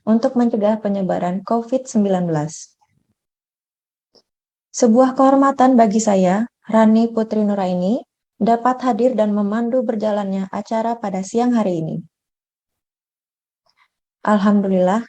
untuk mencegah penyebaran COVID-19. Sebuah kehormatan bagi saya, Rani Putri Nuraini, dapat hadir dan memandu berjalannya acara pada siang hari ini. Alhamdulillah,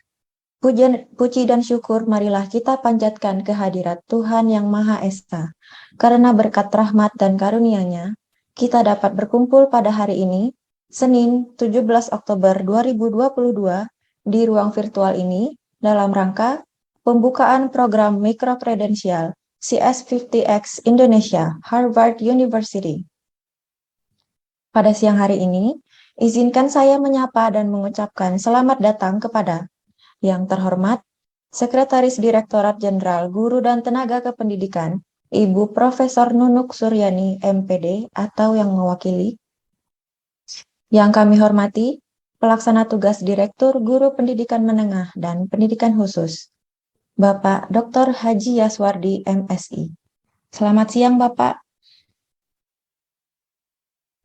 puji dan syukur marilah kita panjatkan kehadirat Tuhan Yang Maha Esa. Karena berkat rahmat dan karunia-Nya, kita dapat berkumpul pada hari ini, Senin 17 Oktober 2022, di ruang virtual ini, dalam rangka pembukaan program mikrokredensial CS50X Indonesia, Harvard University. Pada siang hari ini, izinkan saya menyapa dan mengucapkan selamat datang kepada yang terhormat Sekretaris Direktorat Jenderal Guru dan Tenaga Kependidikan, Ibu Profesor Nunuk Suryani, MPD, atau yang mewakili. Yang kami hormati, Pelaksana Tugas Direktur Guru Pendidikan Menengah dan Pendidikan Khusus, Bapak Dr. Haji Yaswardi, MSI. Selamat siang, Bapak.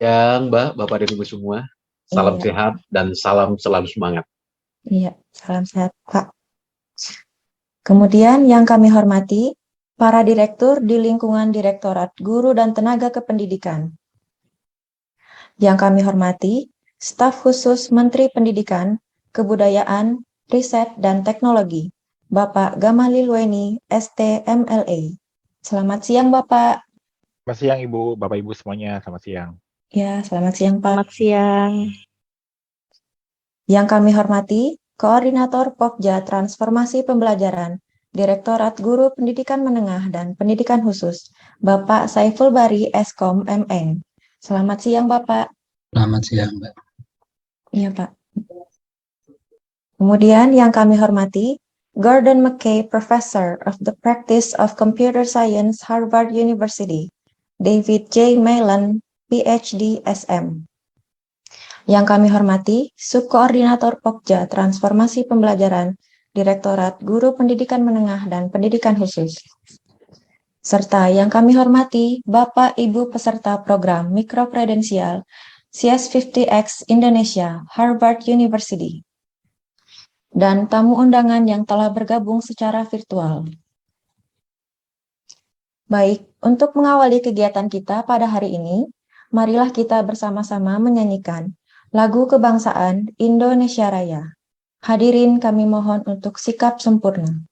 Yang Mbak, Bapak dan Ibu semua, salam Iya. sehat dan salam selalu semangat. Iya, salam sehat, Pak. Kemudian yang kami hormati, para direktur di lingkungan Direktorat Guru dan Tenaga Kependidikan. Yang kami hormati, staf khusus Menteri Pendidikan, Kebudayaan, Riset, dan Teknologi, Bapak Gamalil Weni, ST, MLA. Selamat siang, Bapak. Selamat siang, Ibu, Bapak, Ibu semuanya. Selamat siang. Ya, selamat siang, Pak. Selamat siang. Yang kami hormati, Koordinator Pokja Transformasi Pembelajaran, Direktorat Guru Pendidikan Menengah dan Pendidikan Khusus, Bapak Saiful Bari, Eskom, MN. Selamat siang, Bapak. Selamat siang, Mbak. Iya, Pak. Kemudian yang kami hormati, Gordon McKay, Professor of the Practice of Computer Science, Harvard University, David J. Malan, PhD, SM. Yang kami hormati, Subkoordinator Pokja Transformasi Pembelajaran, Direktorat Guru Pendidikan Menengah dan Pendidikan Khusus. Serta yang kami hormati, Bapak Ibu peserta program Mikrokredensial CS50X Indonesia, Harvard University. Dan tamu undangan yang telah bergabung secara virtual. Baik, untuk mengawali kegiatan kita pada hari ini, marilah kita bersama-sama menyanyikan lagu kebangsaan Indonesia Raya. Hadirin kami mohon untuk sikap sempurna.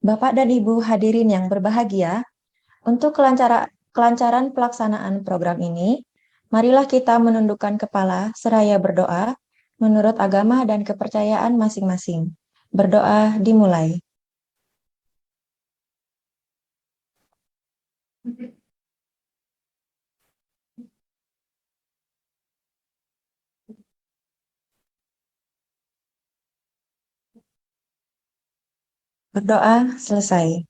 Bapak dan Ibu hadirin yang berbahagia, untuk kelancaran pelaksanaan program ini, marilah kita menundukkan kepala seraya berdoa menurut agama dan kepercayaan masing-masing. Berdoa dimulai. Berdoa selesai.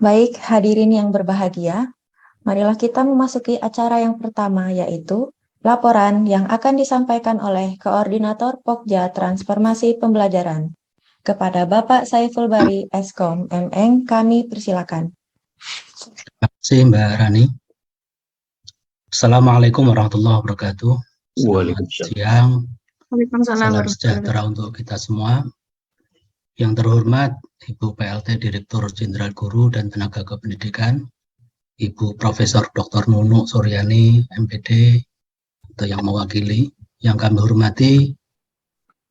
Baik, hadirin yang berbahagia, marilah kita memasuki acara yang pertama, yaitu laporan yang akan disampaikan oleh Koordinator Pokja Transformasi Pembelajaran. Kepada Bapak Saiful Bari, Eskom, MN, kami persilakan. Terima kasih Mbak Rani. Assalamualaikum warahmatullahi wabarakatuh. Selamat Waalaikumsalam. siang, Waalaikumsalam salam warahmatullahi sejahtera untuk kita semua. Yang terhormat Ibu PLT Direktur Jenderal Guru dan Tenaga Kependidikan, Ibu Profesor Dr. Nunuk Suryani, MPD, atau yang mewakili. Yang kami hormati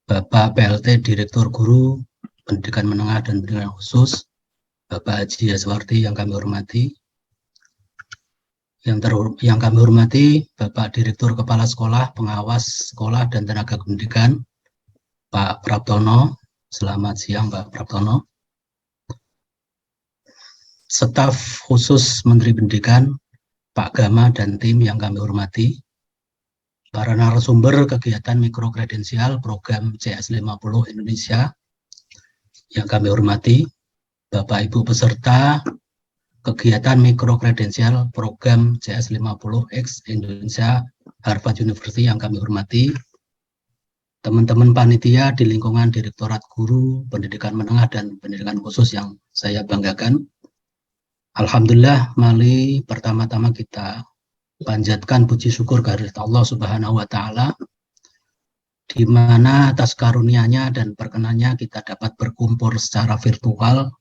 Bapak PLT Direktur Guru Pendidikan Menengah dan Pendidikan Khusus, Bapak Haji Yaswardi yang kami hormati. Yang kami hormati Bapak Direktur Kepala Sekolah, Pengawas Sekolah dan Tenaga Pendidikan, Pak Praptono. Selamat siang Pak Praptono. Staf khusus Menteri Pendidikan, Pak Gama dan tim yang kami hormati. Para narasumber kegiatan mikrokredensial program CS50 Indonesia yang kami hormati. Bapak Ibu peserta kegiatan mikrokredensial program CS50X Indonesia Harvard University yang kami hormati, teman-teman panitia di lingkungan Direktorat Guru, Pendidikan Menengah dan Pendidikan Khusus yang saya banggakan. Alhamdulillah, mari pertama-tama kita panjatkan puji syukur kehadirat Allah Subhanahu wa Ta'ala, di mana atas karunia-Nya dan perkenannya kita dapat berkumpul secara virtual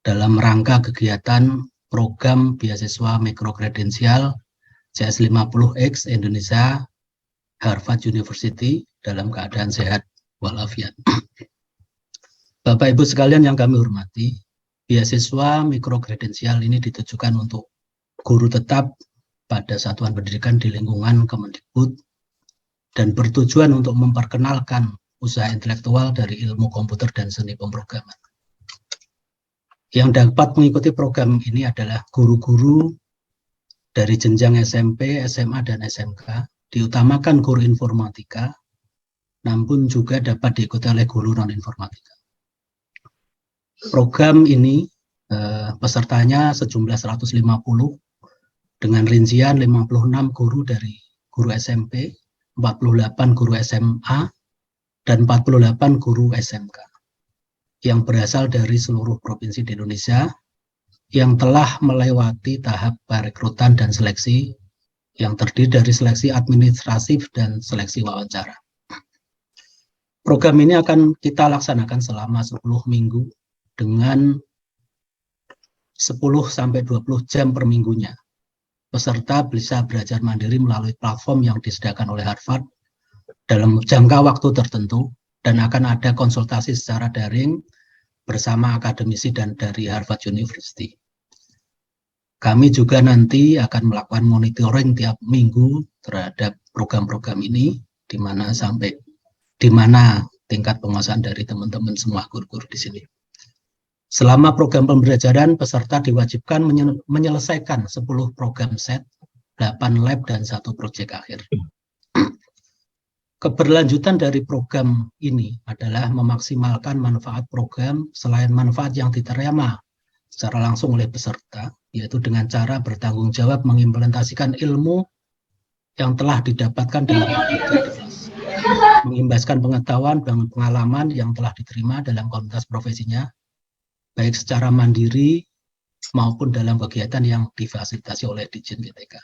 dalam rangka kegiatan program beasiswa mikrokredensial CS50X Indonesia Harvard University dalam keadaan sehat walafiat. Bapak Ibu sekalian yang kami hormati, beasiswa mikrokredensial ini ditujukan untuk guru tetap pada satuan pendidikan di lingkungan Kemendikbud dan bertujuan untuk memperkenalkan usaha intelektual dari ilmu komputer dan seni pemrograman. Yang dapat mengikuti program ini adalah guru-guru dari jenjang SMP, SMA, dan SMK, diutamakan guru informatika, namun juga dapat diikuti oleh guru non-informatika. Program ini pesertanya sejumlah 150 dengan rincian 56 guru dari guru SMP, 48 guru SMA, dan 48 guru SMK yang berasal dari seluruh provinsi di Indonesia yang telah melewati tahap perekrutan dan seleksi yang terdiri dari seleksi administratif dan seleksi wawancara. Program ini akan kita laksanakan selama 10 minggu dengan 10-20 jam per minggunya. Peserta bisa belajar mandiri melalui platform yang disediakan oleh Harvard dalam jangka waktu tertentu, dan akan ada konsultasi secara daring bersama akademisi dan dari Harvard University. Kami juga nanti akan melakukan monitoring tiap minggu terhadap program-program ini, di mana tingkat penguasaan dari teman-teman semua guru-guru di sini. Selama program pembelajaran, peserta diwajibkan menyelesaikan 10 program set, 8 lab, dan 1 proyek akhir. Keberlanjutan dari program ini adalah memaksimalkan manfaat program selain manfaat yang diterima secara langsung oleh peserta, yaitu dengan cara bertanggung jawab mengimplementasikan ilmu yang telah didapatkan dalam mengimbaskan pengetahuan dan pengalaman yang telah diterima dalam komunitas profesinya, baik secara mandiri maupun dalam kegiatan yang difasilitasi oleh Ditjen GTK.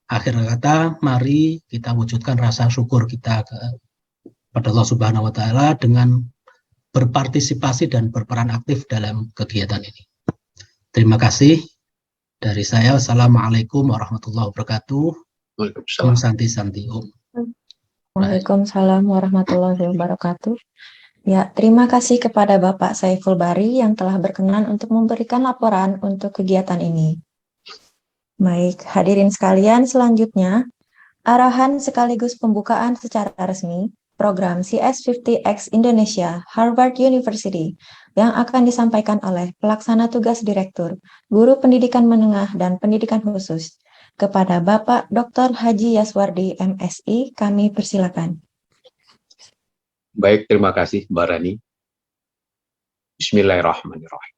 Akhir kata, mari kita wujudkan rasa syukur kita kepada Allah Subhanahu wa Ta'ala dengan berpartisipasi dan berperan aktif dalam kegiatan ini. Terima kasih dari saya. Assalamualaikum warahmatullahi wabarakatuh. Waalaikumsalam. Om Santi Santi Om. Waalaikumsalam warahmatullahi wabarakatuh. Ya, terima kasih kepada Bapak Saiful Bari yang telah berkenan untuk memberikan laporan untuk kegiatan ini. Baik, hadirin sekalian, selanjutnya arahan sekaligus pembukaan secara resmi program CS50X Indonesia Harvard University yang akan disampaikan oleh pelaksana tugas Direktur, Guru Pendidikan Menengah dan Pendidikan Khusus. Kepada Bapak Dr. Haji Yaswardi, MSI, kami persilakan. Baik, terima kasih Mbak Rani. Bismillahirrahmanirrahim.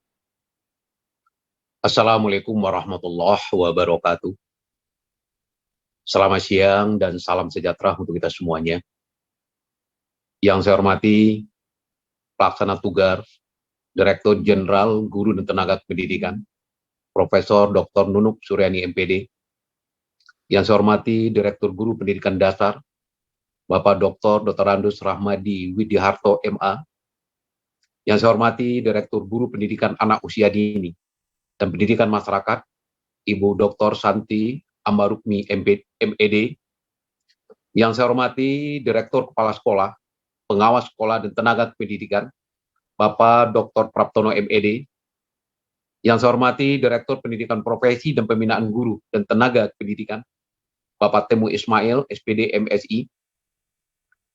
Assalamualaikum warahmatullahi wabarakatuh. Selamat siang dan salam sejahtera untuk kita semuanya. Yang saya hormati Pelaksana Tugas Direktur Jenderal Guru dan Tenaga Pendidikan, Profesor Dr. Nunuk Suryani MPD. Yang saya hormati Direktur Guru Pendidikan Dasar, Bapak Dr. Andus Rahmadi Widiharto MA. Yang saya hormati Direktur Guru Pendidikan Anak Usia Dini dan Pendidikan Masyarakat, Ibu Dr. Santi Ambarukmi MED. Yang saya hormati Direktur Kepala Sekolah, Pengawas Sekolah dan Tenaga Pendidikan, Bapak Dr. Praptono MED. Yang saya hormati Direktur Pendidikan Profesi dan Pembinaan Guru dan Tenaga Pendidikan, Bapak Temu Ismail, SPD MSI.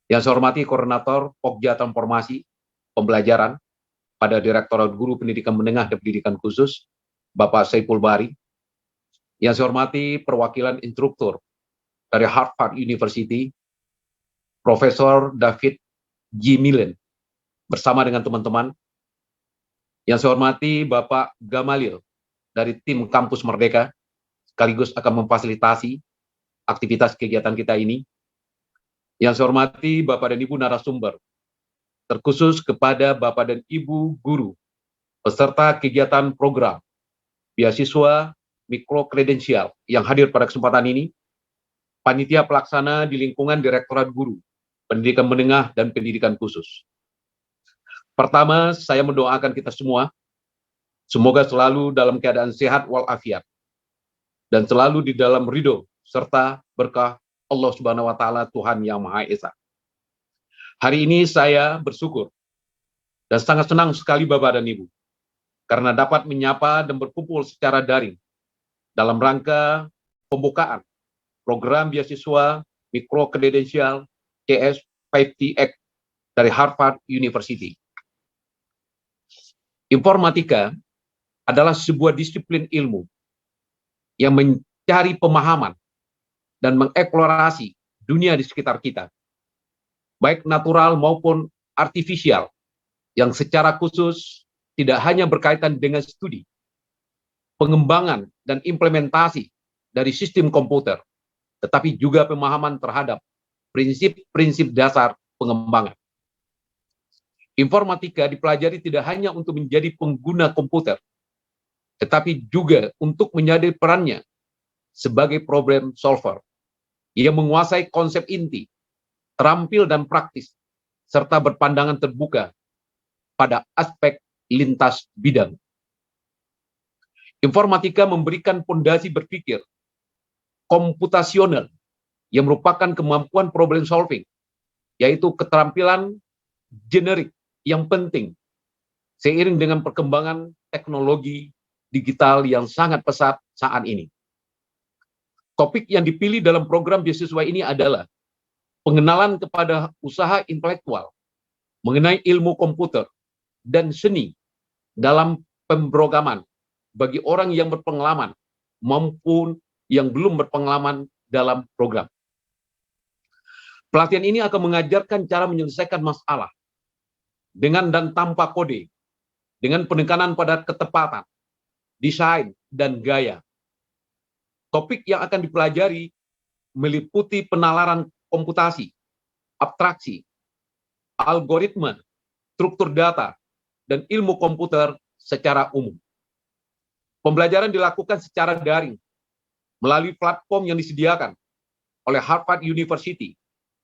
Yang saya hormati Koordinator Pokja Transformasi Pembelajaran pada Direktorat Guru Pendidikan Menengah dan Pendidikan Khusus, Bapak Saiful Bari. Yang saya hormati perwakilan instruktur dari Harvard University, Profesor David G. Millen, bersama dengan teman-teman. Yang saya hormati Bapak Gamalil dari tim Kampus Merdeka, sekaligus akan memfasilitasi aktivitas kegiatan kita ini. Yang saya hormati Bapak dan Ibu narasumber, terkhusus kepada Bapak dan Ibu guru, peserta kegiatan program beasiswa mikrokredensial yang hadir pada kesempatan ini, panitia pelaksana di lingkungan Direktorat Guru, Pendidikan Menengah dan Pendidikan Khusus. Pertama, saya mendoakan kita semua, semoga selalu dalam keadaan sehat walafiat, dan selalu di dalam ridho serta berkah Allah Subhanahu wa Ta'ala, Tuhan Yang Maha Esa. Hari ini saya bersyukur dan sangat senang sekali Bapak dan Ibu, karena dapat menyapa dan berkumpul secara daring dalam rangka pembukaan program beasiswa mikrokredensial CS 5TX dari Harvard University. Informatika adalah sebuah disiplin ilmu yang mencari pemahaman dan mengeksplorasi dunia di sekitar kita, baik natural maupun artifisial, yang secara khusus tidak hanya berkaitan dengan studi, pengembangan dan implementasi dari sistem komputer, tetapi juga pemahaman terhadap prinsip-prinsip dasar pengembangan. Informatika dipelajari tidak hanya untuk menjadi pengguna komputer, tetapi juga untuk menjadi perannya sebagai problem solver. Ia menguasai konsep inti, terampil dan praktis, serta berpandangan terbuka pada aspek lintas bidang. Informatika memberikan fondasi berpikir komputasional yang merupakan kemampuan problem solving, yaitu keterampilan generik yang penting seiring dengan perkembangan teknologi digital yang sangat pesat saat ini. Topik yang dipilih dalam program beasiswa ini adalah pengenalan kepada usaha intelektual mengenai ilmu komputer dan seni dalam pemrograman bagi orang yang berpengalaman maupun yang belum berpengalaman dalam program. Pelatihan ini akan mengajarkan cara menyelesaikan masalah dengan dan tanpa kode, dengan penekanan pada ketepatan, desain, dan gaya. Topik yang akan dipelajari meliputi penalaran komputasi, abstraksi, algoritma, struktur data, dan ilmu komputer secara umum. Pembelajaran dilakukan secara daring melalui platform yang disediakan oleh Harvard University,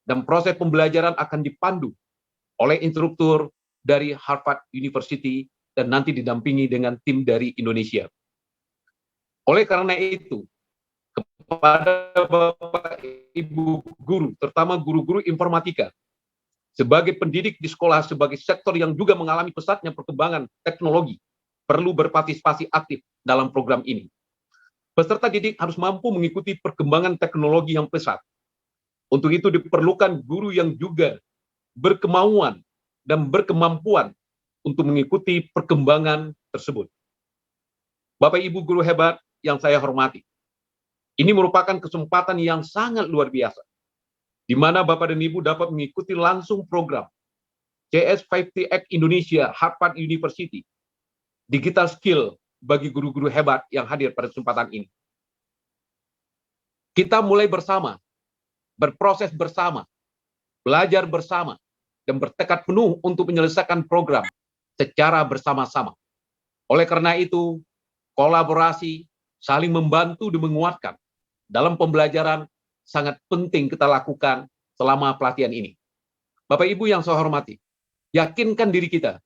dan proses pembelajaran akan dipandu oleh instruktur dari Harvard University dan nanti didampingi dengan tim dari Indonesia. Oleh karena itu, kepada Bapak Ibu guru, terutama guru-guru informatika, sebagai pendidik di sekolah, sebagai sektor yang juga mengalami pesatnya perkembangan teknologi, perlu berpartisipasi aktif dalam program ini. Peserta didik harus mampu mengikuti perkembangan teknologi yang pesat. Untuk itu diperlukan guru yang juga berkemauan dan berkemampuan untuk mengikuti perkembangan tersebut. Bapak Ibu guru hebat yang saya hormati, ini merupakan kesempatan yang sangat luar biasa, di mana Bapak dan Ibu dapat mengikuti langsung program CS50X Indonesia Harvard University, Digital Skill bagi guru-guru hebat yang hadir pada kesempatan ini. Kita mulai bersama, berproses bersama, belajar bersama, dan bertekad penuh untuk menyelesaikan program secara bersama-sama. Oleh karena itu, kolaborasi, saling membantu dan menguatkan dalam pembelajaran sangat penting kita lakukan selama pelatihan ini. Bapak Ibu yang saya hormati, yakinkan diri kita,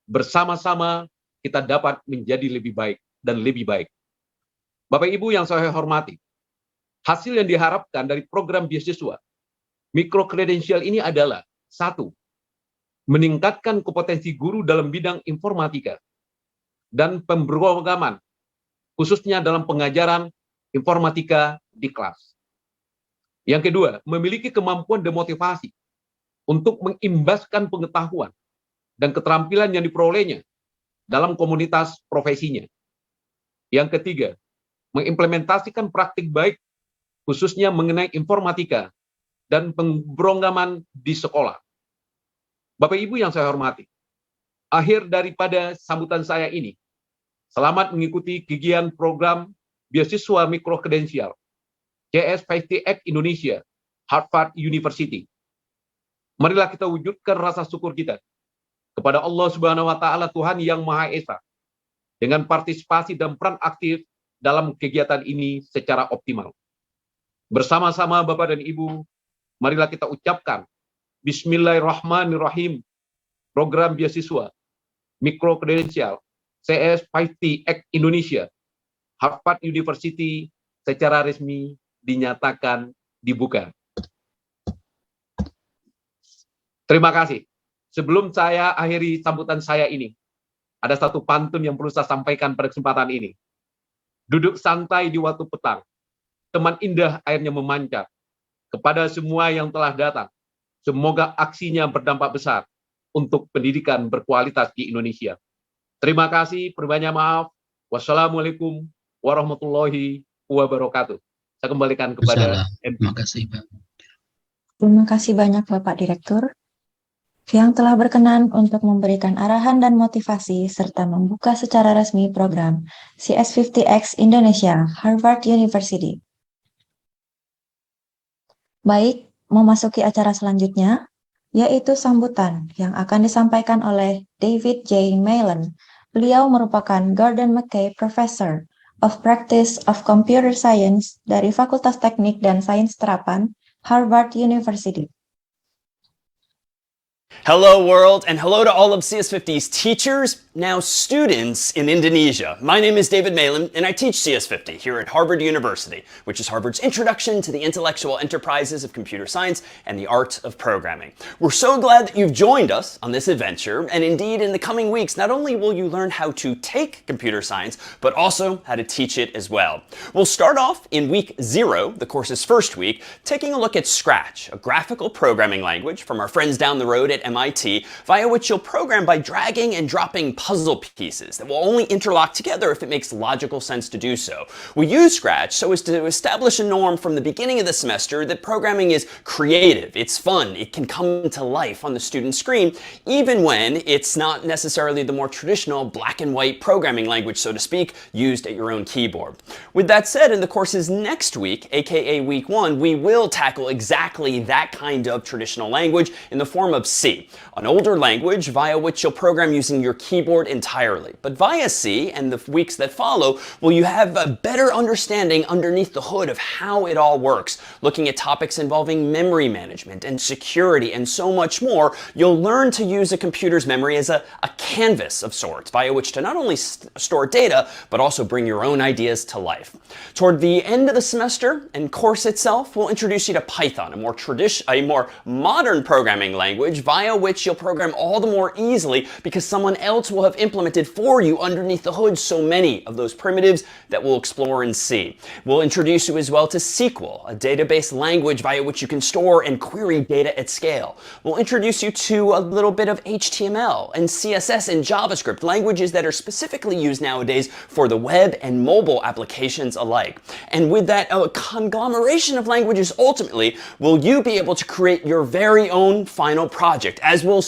bersama-sama kita dapat menjadi lebih baik dan lebih baik. Bapak Ibu yang saya hormati, hasil yang diharapkan dari program beasiswa mikrokredensial ini adalah 1. Meningkatkan kompetensi guru dalam bidang informatika dan pemrograman, khususnya dalam pengajaran informatika di kelas. Yang kedua, memiliki kemampuan dan motivasi untuk mengimbaskan pengetahuan dan keterampilan yang diperolehnya dalam komunitas profesinya. Yang ketiga, mengimplementasikan praktik baik khususnya mengenai informatika dan pemrograman di sekolah. Bapak Ibu yang saya hormati, akhir daripada sambutan saya ini, selamat mengikuti kegiatan program beasiswa mikrokredensial CS50X Indonesia Harvard University. Marilah kita wujudkan rasa syukur kita kepada Allah Subhanahu wa taala, Tuhan yang Maha Esa, dengan partisipasi dan peran aktif dalam kegiatan ini secara optimal. Bersama-sama Bapak dan Ibu, marilah kita ucapkan Bismillahirrahmanirrahim, program beasiswa mikrokredensial CS50X Indonesia Harvard University secara resmi dinyatakan dibuka. Terima kasih. Sebelum saya akhiri sambutan saya ini, ada satu pantun yang perlu saya sampaikan pada kesempatan ini. Duduk santai di waktu petang, teman indah airnya memancar. Kepada semua yang telah datang, semoga aksinya berdampak besar untuk pendidikan berkualitas di Indonesia. Terima kasih, berbanyak maaf. Wassalamualaikum warahmatullahi wabarakatuh. Saya kembalikan kepada MP. Terima kasih, Pak. Terima kasih banyak Bapak Direktur yang telah berkenan untuk memberikan arahan dan motivasi serta membuka secara resmi program CS50X Indonesia Harvard University. Baik, memasuki acara selanjutnya, yaitu sambutan yang akan disampaikan oleh David J. Malan. Beliau merupakan Gordon Mackay Professor of Practice of Computer Science dari Fakultas Teknik dan Sains Terapan, Harvard University. Hello world, and hello to all of CS50's teachers, now students in Indonesia. My name is David Malan, and I teach CS50 here at Harvard University, which is Harvard's introduction to the intellectual enterprises of computer science and the art of programming. We're so glad that you've joined us on this adventure, and indeed in the coming weeks, not only will you learn how to take computer science, but also how to teach it as well. We'll start off in week 0, the course's first week, taking a look at Scratch, a graphical programming language from our friends down the road at MIT, via which you'll program by dragging and dropping puzzle pieces that will only interlock together if it makes logical sense to do so. We use Scratch so as to establish a norm from the beginning of the semester that programming is creative, it's fun, it can come to life on the student's screen, even when it's not necessarily the more traditional black and white programming language, so to speak, used at your own keyboard. With that said, in the course's next week, aka week 1, we will tackle exactly that kind of traditional language in the form of C, an older language via which you'll program using your keyboard entirely. But via C and the weeks that follow, will you have a better understanding underneath the hood of how it all works, looking at topics involving memory management and security and so much more. You'll learn to use a computer's memory as a canvas of sorts, via which to not only store data, but also bring your own ideas to life. Toward the end of the semester and course itself, we'll introduce you to Python, a more modern programming language via via which you'll program all the more easily because someone else will have implemented for you underneath the hood so many of those primitives that we'll explore and see. We'll introduce you as well to SQL, a database language via which you can store and query data at scale. We'll introduce you to a little bit of HTML and CSS and JavaScript, languages that are specifically used nowadays for the web and mobile applications alike. And with that conglomeration of languages, ultimately, will you be able to create your very own final project, as will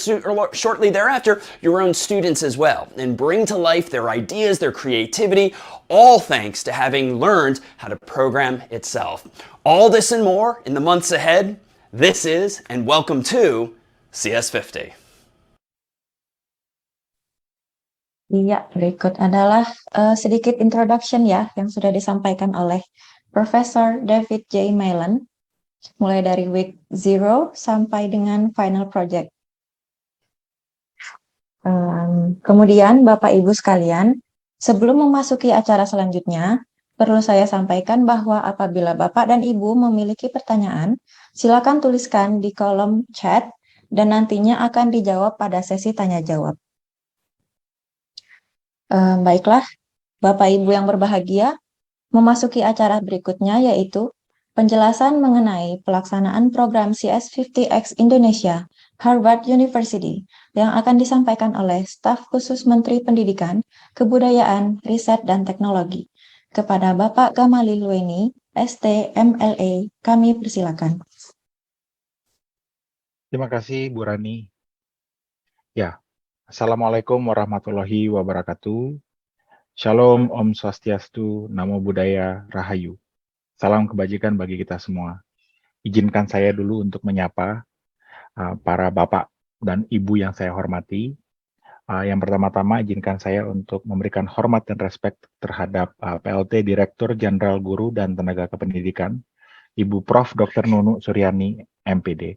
shortly thereafter your own students as well, and bring to life their ideas, their creativity, all thanks to having learned how to program itself. All this and more in the months ahead. This is, and welcome to, CS50. Iya, berikut adalah sedikit introduction ya yang sudah disampaikan oleh Profesor David J. Malan, mulai dari week 0 sampai dengan final project. Kemudian Bapak Ibu sekalian, sebelum memasuki acara selanjutnya, perlu saya sampaikan bahwa apabila Bapak dan Ibu memiliki pertanyaan, silakan tuliskan di kolom chat dan nantinya akan dijawab pada sesi tanya jawab. Baiklah, Bapak Ibu yang berbahagia, memasuki acara berikutnya yaitu penjelasan mengenai pelaksanaan program CS50X Indonesia, Harvard University, yang akan disampaikan oleh staf khusus Menteri Pendidikan, Kebudayaan, Riset, dan Teknologi. Kepada Bapak Gamalil Weni, ST, MLA, kami persilakan. Terima kasih Bu Rani. Ya, Assalamualaikum warahmatullahi wabarakatuh. Shalom, Om Swastiastu, Namo Buddhaya, Rahayu. Salam kebajikan bagi kita semua. Izinkan saya dulu untuk menyapa para Bapak dan Ibu yang saya hormati. Yang pertama-tama izinkan saya untuk memberikan hormat dan respek terhadap PLT Direktur Jenderal Guru dan Tenaga Kependidikan, Ibu Prof. Dr. Nunu Suryani, MPD.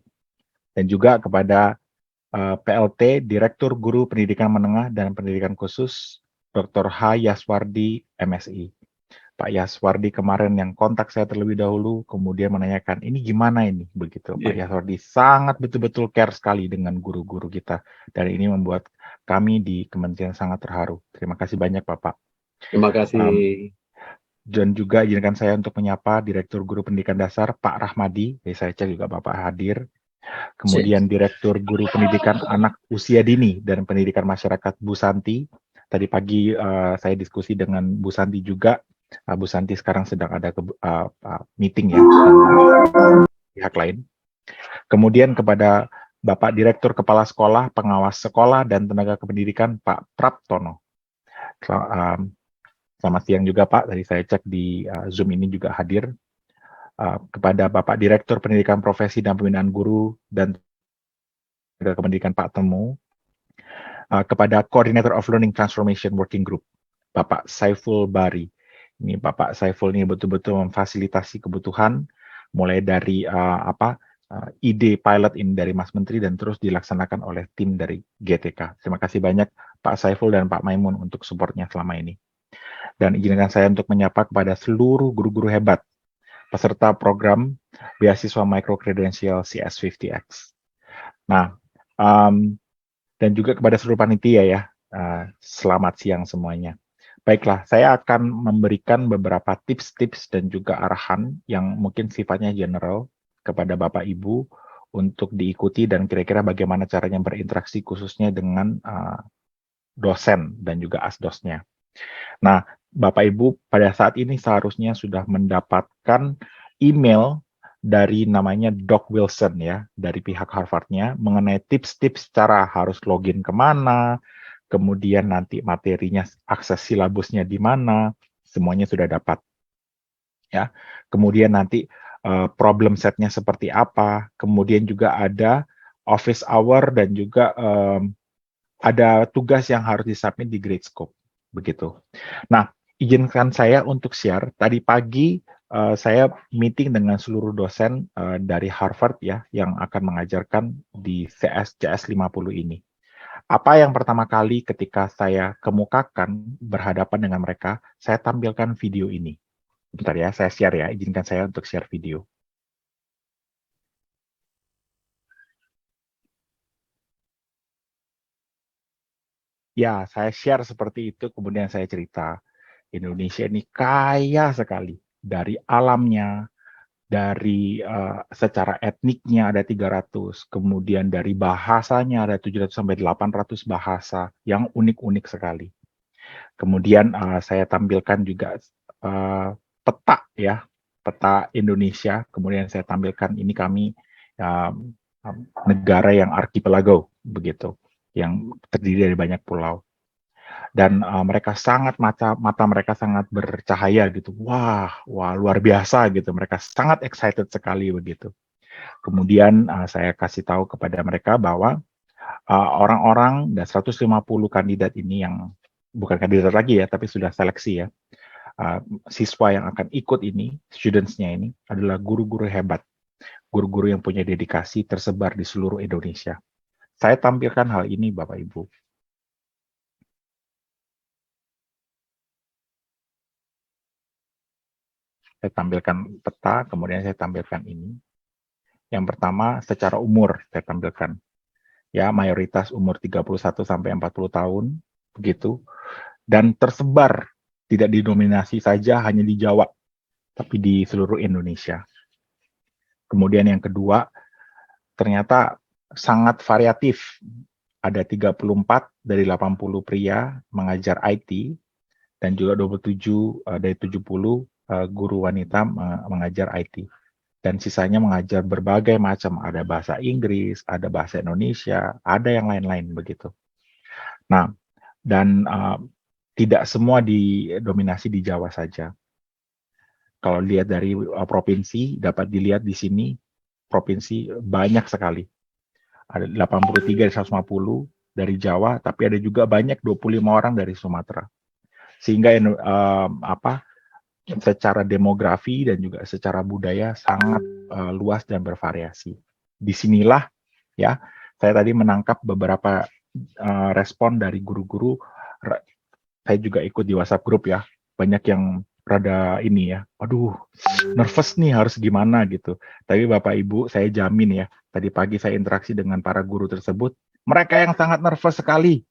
Dan juga kepada PLT Direktur Guru Pendidikan Menengah dan Pendidikan Khusus, Dr. H. Yaswardi, MSI. Pak Yaswardi kemarin yang kontak saya terlebih dahulu, kemudian menanyakan, ini gimana ini? Begitu. Pak Yaswardi sangat betul-betul care sekali dengan guru-guru kita. Dan ini membuat kami di Kementerian sangat terharu. Terima kasih banyak, Bapak. Terima kasih. Dan juga izinkan saya untuk menyapa Direktur Guru Pendidikan Dasar, Pak Rahmadi. Saya cek juga Bapak hadir. Kemudian Direktur Guru Pendidikan Anak Usia Dini dan Pendidikan Masyarakat, Bu Santi. Tadi pagi saya diskusi dengan Bu Santi juga. Bu Santi sekarang sedang ada meeting ya dengan pihak lain. Kemudian kepada Bapak Direktur Kepala Sekolah, Pengawas Sekolah dan Tenaga Kependidikan, Pak Praptono. Selamat siang juga Pak, tadi saya cek di Zoom ini juga hadir. Kepada Bapak Direktur Pendidikan Profesi dan Pembinaan Guru dan Tenaga Kependidikan, Pak Temu. Kepada Coordinator of Learning Transformation Working Group, Bapak Saiful Bari. Ini Bapak Saiful ini betul-betul memfasilitasi kebutuhan, mulai dari ide pilot ini dari Mas Menteri dan terus dilaksanakan oleh tim dari GTK. Terima kasih banyak Pak Saiful dan Pak Maimun untuk supportnya selama ini. Dan izinkan saya untuk menyapa kepada seluruh guru-guru hebat, peserta program beasiswa microcredential CS50X. Nah, dan juga kepada seluruh panitia ya, selamat siang semuanya. Baiklah, saya akan memberikan beberapa tips-tips dan juga arahan yang mungkin sifatnya general kepada Bapak Ibu untuk diikuti dan kira-kira bagaimana caranya berinteraksi khususnya dengan dosen dan juga asdosnya. Nah, Bapak Ibu pada saat ini seharusnya sudah mendapatkan email dari namanya Doc Wilson ya, dari pihak Harvard-nya mengenai tips-tips cara harus login kemana, kemudian nanti materinya, akses silabusnya di mana, semuanya sudah dapat. Ya, kemudian nanti problem setnya seperti apa, kemudian juga ada office hour dan juga ada tugas yang harus disubmit di Gradescope, begitu. Nah, izinkan saya untuk share, tadi pagi saya meeting dengan seluruh dosen dari Harvard ya yang akan mengajarkan di CS 50 ini. Apa yang pertama kali ketika saya kemukakan berhadapan dengan mereka, saya tampilkan video ini. Bentar ya, saya share ya, izinkan saya untuk share video. Ya, saya share seperti itu, kemudian saya cerita. Indonesia ini kaya sekali. Dari alamnya, dari secara etniknya ada 300, kemudian dari bahasanya ada 700 sampai 800 bahasa yang unik-unik sekali. Kemudian saya tampilkan juga peta ya, peta Indonesia. Kemudian saya tampilkan ini kami negara yang arkipelago begitu, yang terdiri dari banyak pulau. Dan mereka sangat mata mereka sangat bercahaya gitu. Wah, luar biasa gitu. Mereka sangat excited sekali begitu. Kemudian saya kasih tahu kepada mereka bahwa orang-orang dan 150 kandidat ini yang bukan kandidat lagi ya, tapi sudah seleksi ya. Siswa yang akan ikut ini, students-nya ini adalah guru-guru hebat. Guru-guru yang punya dedikasi tersebar di seluruh Indonesia. Saya tampilkan hal ini Bapak Ibu. Saya tampilkan peta, kemudian saya tampilkan ini. Yang pertama, secara umur saya tampilkan. Ya, mayoritas umur 31 sampai 40 tahun, begitu. Dan tersebar, tidak didominasi saja hanya di Jawa, tapi di seluruh Indonesia. Kemudian yang kedua, ternyata sangat variatif. Ada 34 dari 80 pria mengajar IT, dan juga 27 dari 70 guru wanita mengajar IT. Dan sisanya mengajar berbagai macam, ada bahasa Inggris, ada bahasa Indonesia, ada yang lain-lain begitu. Nah, dan tidak semua didominasi di Jawa saja. Kalau lihat dari provinsi, dapat dilihat di sini, provinsi banyak sekali. Ada 83 dari 150 dari Jawa, tapi ada juga banyak 25 orang dari Sumatera. Sehingga secara demografi dan juga secara budaya sangat luas dan bervariasi. Disinilah ya, saya tadi menangkap beberapa respon dari guru-guru. Saya juga ikut di WhatsApp grup ya, banyak yang rada ini ya, aduh nervous nih harus gimana gitu. Tapi Bapak Ibu saya jamin ya, tadi pagi saya interaksi dengan para guru tersebut, mereka yang sangat nervous sekali.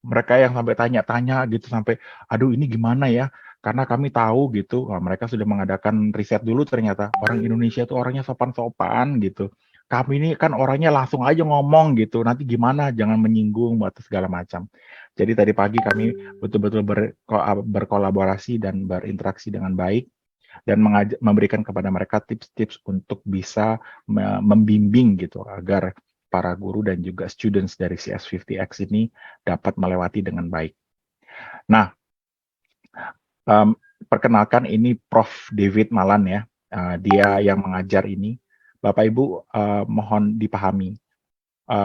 Mereka yang sampai tanya-tanya gitu, sampai aduh ini gimana ya, karena kami tahu gitu, mereka sudah mengadakan riset dulu, ternyata orang Indonesia itu orangnya sopan-sopan gitu. Kami ini kan orangnya langsung aja ngomong gitu, nanti gimana, jangan menyinggung atau segala macam. Jadi tadi pagi kami betul-betul berkolaborasi dan berinteraksi dengan baik, dan memberikan kepada mereka tips-tips untuk bisa membimbing gitu, agar para guru dan juga students dari CS50X ini dapat melewati dengan baik. Nah, perkenalkan ini Prof. David Malan ya, dia yang mengajar ini. Bapak Ibu mohon dipahami,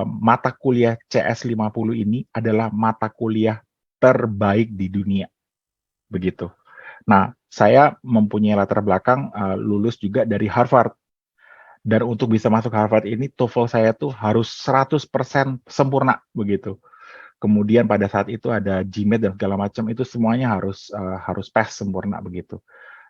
mata kuliah CS50 ini adalah mata kuliah terbaik di dunia, begitu. Nah, saya mempunyai latar belakang lulus juga dari Harvard. Dan untuk bisa masuk Harvard ini, TOEFL saya tuh harus 100% sempurna, begitu. Kemudian pada saat itu ada GMAT dan segala macam, itu semuanya harus pass sempurna, begitu.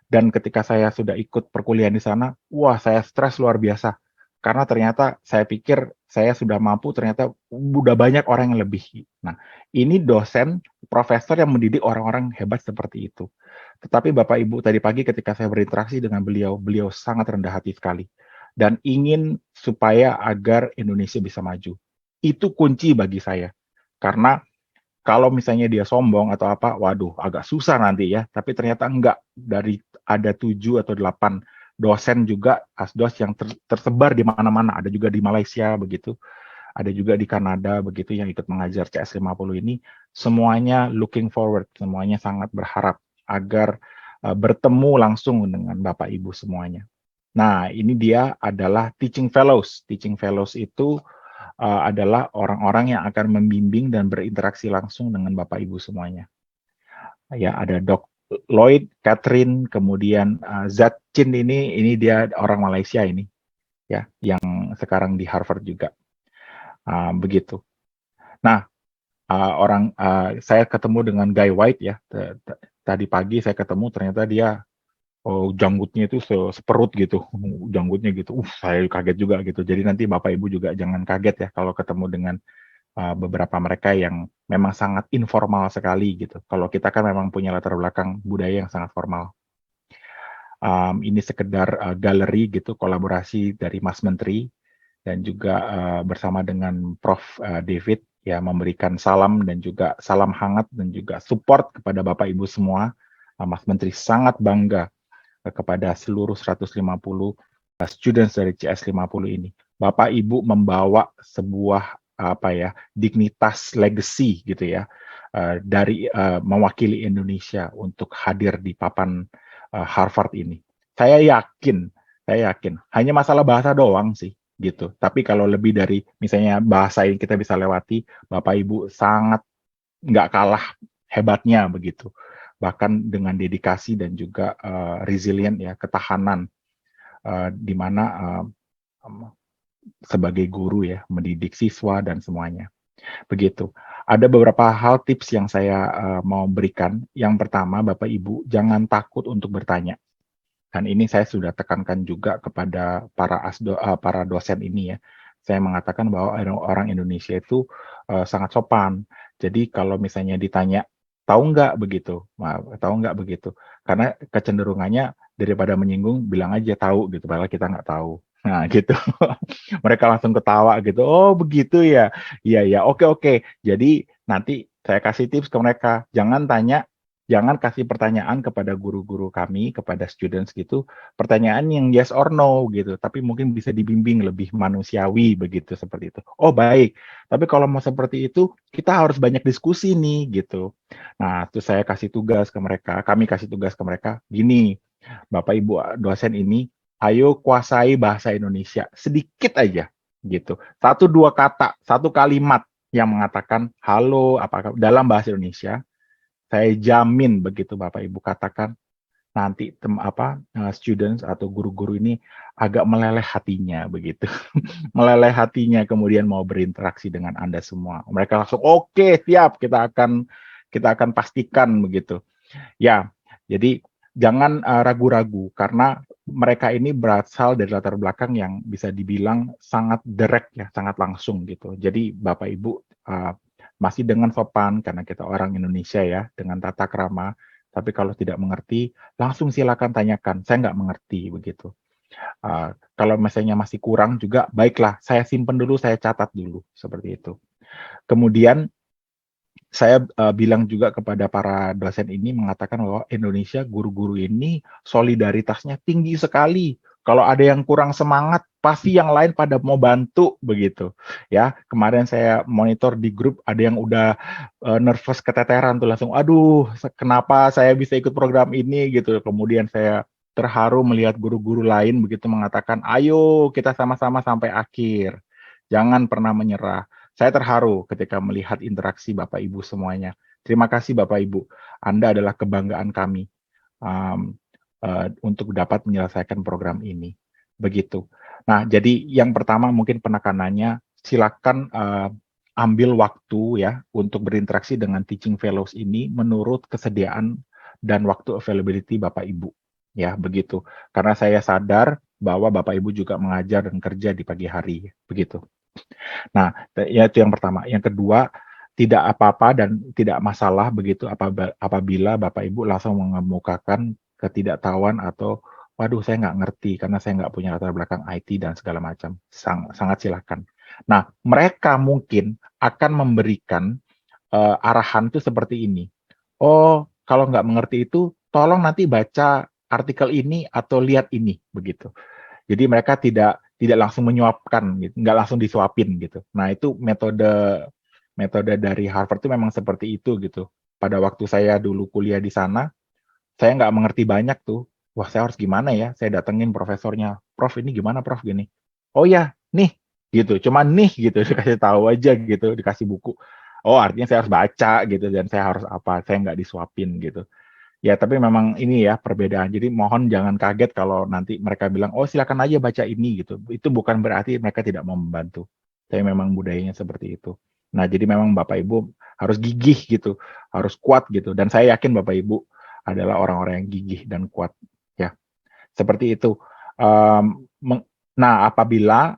Dan ketika saya sudah ikut perkuliahan di sana, wah saya stres luar biasa. Karena ternyata saya pikir saya sudah mampu, ternyata udah banyak orang yang lebih. Nah, ini dosen, profesor yang mendidik orang-orang hebat seperti itu. Tetapi Bapak Ibu tadi pagi ketika saya berinteraksi dengan beliau, beliau sangat rendah hati sekali. Dan ingin supaya agar Indonesia bisa maju. Itu kunci bagi saya. Karena kalau misalnya dia sombong atau apa, waduh agak susah nanti ya. Tapi ternyata enggak, dari ada 7 atau 8 dosen juga, asdos yang tersebar di mana-mana. Ada juga di Malaysia begitu. Ada juga di Kanada begitu yang ikut mengajar CS50 ini. Semuanya looking forward, semuanya sangat berharap agar bertemu langsung dengan Bapak Ibu semuanya. Nah, ini dia adalah teaching fellows. Teaching fellows itu adalah orang-orang yang akan membimbing dan berinteraksi langsung dengan Bapak Ibu semuanya. Ya, ada Dok Lloyd, Catherine, kemudian Zatchin ini dia orang Malaysia ini, ya, yang sekarang di Harvard juga. Begitu. Nah, saya ketemu dengan Guy White ya. Tadi pagi saya ketemu, ternyata dia janggutnya itu seperut gitu, janggutnya gitu. Saya kaget juga gitu. Jadi nanti Bapak Ibu juga jangan kaget ya kalau ketemu dengan beberapa mereka yang memang sangat informal sekali gitu. Kalau kita kan memang punya latar belakang budaya yang sangat formal. Ini sekedar galeri gitu, kolaborasi dari Mas Menteri dan juga bersama dengan Prof. David ya, memberikan salam dan juga salam hangat dan juga support kepada Bapak Ibu semua. Mas Menteri sangat bangga kepada seluruh 150 students dari CS50 ini. Bapak Ibu membawa sebuah dignitas legacy gitu ya, dari mewakili Indonesia untuk hadir di papan Harvard ini. Saya yakin hanya masalah bahasa doang sih gitu. Tapi kalau lebih dari misalnya bahasa yang kita bisa lewati, Bapak Ibu sangat nggak kalah hebatnya begitu. Bahkan dengan dedikasi dan juga resilient ya, ketahanan, di mana sebagai guru ya, mendidik siswa dan semuanya. Begitu. Ada beberapa hal tips yang saya mau berikan. Yang pertama, Bapak Ibu, jangan takut untuk bertanya. Dan ini saya sudah tekankan juga kepada para dosen ini ya. Saya mengatakan bahwa orang Indonesia itu sangat sopan. Jadi kalau misalnya ditanya, tahu nggak begitu? Tahu nggak begitu? Karena kecenderungannya daripada menyinggung, bilang aja tahu gitu, padahal kita nggak tahu. Nah gitu. Mereka langsung ketawa gitu. Oh begitu ya. Iya ya. Oke. Jadi nanti saya kasih tips ke mereka. Jangan kasih pertanyaan kepada guru-guru kami, kepada students gitu, pertanyaan yang yes or no gitu, tapi mungkin bisa dibimbing lebih manusiawi begitu, seperti itu. Oh baik, tapi kalau mau seperti itu, kita harus banyak diskusi nih gitu. Nah, terus saya kasih tugas ke mereka, kami kasih tugas ke mereka, gini, Bapak Ibu dosen ini, ayo kuasai bahasa Indonesia, sedikit aja gitu. 1-2 kata, 1 kalimat yang mengatakan halo apakah dalam bahasa Indonesia. Saya jamin begitu Bapak Ibu katakan, nanti students atau guru-guru ini agak meleleh hatinya begitu. Meleleh hatinya kemudian mau berinteraksi dengan Anda semua. Mereka langsung oke, siap, kita akan pastikan begitu. Ya, jadi jangan ragu-ragu karena mereka ini berasal dari latar belakang yang bisa dibilang sangat direct ya, sangat langsung gitu. Jadi Bapak Ibu masih dengan sopan karena kita orang Indonesia ya, dengan tata krama. Tapi kalau tidak mengerti, langsung silakan tanyakan. Saya nggak mengerti begitu. Kalau misalnya masih kurang juga, baiklah, saya simpen dulu, saya catat dulu seperti itu. Kemudian saya bilang juga kepada para dosen ini mengatakan bahwa Indonesia guru-guru ini solidaritasnya tinggi sekali. Kalau ada yang kurang semangat, pasti yang lain pada mau bantu begitu. Ya, kemarin saya monitor di grup ada yang udah nervous keteteran tuh langsung, aduh, kenapa saya bisa ikut program ini gitu. Kemudian saya terharu melihat guru-guru lain begitu mengatakan, ayo kita sama-sama sampai akhir. Jangan pernah menyerah. Saya terharu ketika melihat interaksi Bapak Ibu semuanya. Terima kasih Bapak Ibu. Anda adalah kebanggaan kami untuk dapat menyelesaikan program ini. Begitu. Nah, jadi yang pertama mungkin penekanannya, silakan ambil waktu ya untuk berinteraksi dengan teaching fellows ini menurut kesediaan dan waktu availability Bapak Ibu. Ya, begitu. Karena saya sadar bahwa Bapak Ibu juga mengajar dan kerja di pagi hari. Begitu. Nah, ya itu yang pertama. Yang kedua, tidak apa-apa dan tidak masalah begitu apabila Bapak Ibu langsung mengemukakan ketidaktahuan atau waduh saya nggak ngerti karena saya nggak punya latar belakang IT dan segala macam. Sangat silakan. Nah, mereka mungkin akan memberikan arahan itu seperti ini. Oh, kalau nggak mengerti itu, tolong nanti baca artikel ini atau lihat ini, begitu. Jadi mereka tidak langsung menyuapkan, gitu, nggak langsung disuapin gitu. Nah itu metode dari Harvard itu memang seperti itu gitu. Pada waktu saya dulu kuliah di sana, saya nggak mengerti banyak tuh. Wah saya harus gimana ya? Saya datengin profesornya, Prof ini gimana Prof gini? Oh ya, nih gitu. Cuma nih gitu dikasih tahu aja gitu, dikasih buku. Oh artinya saya harus baca gitu dan saya harus apa? Saya nggak disuapin gitu. Ya, tapi memang ini ya perbedaan. Jadi mohon jangan kaget kalau nanti mereka bilang, oh silakan aja baca ini gitu. Itu bukan berarti mereka tidak mau membantu. Tapi memang budayanya seperti itu. Nah, jadi memang Bapak Ibu harus gigih gitu, harus kuat gitu. Dan saya yakin Bapak Ibu adalah orang-orang yang gigih dan kuat. Ya, seperti itu. Nah, apabila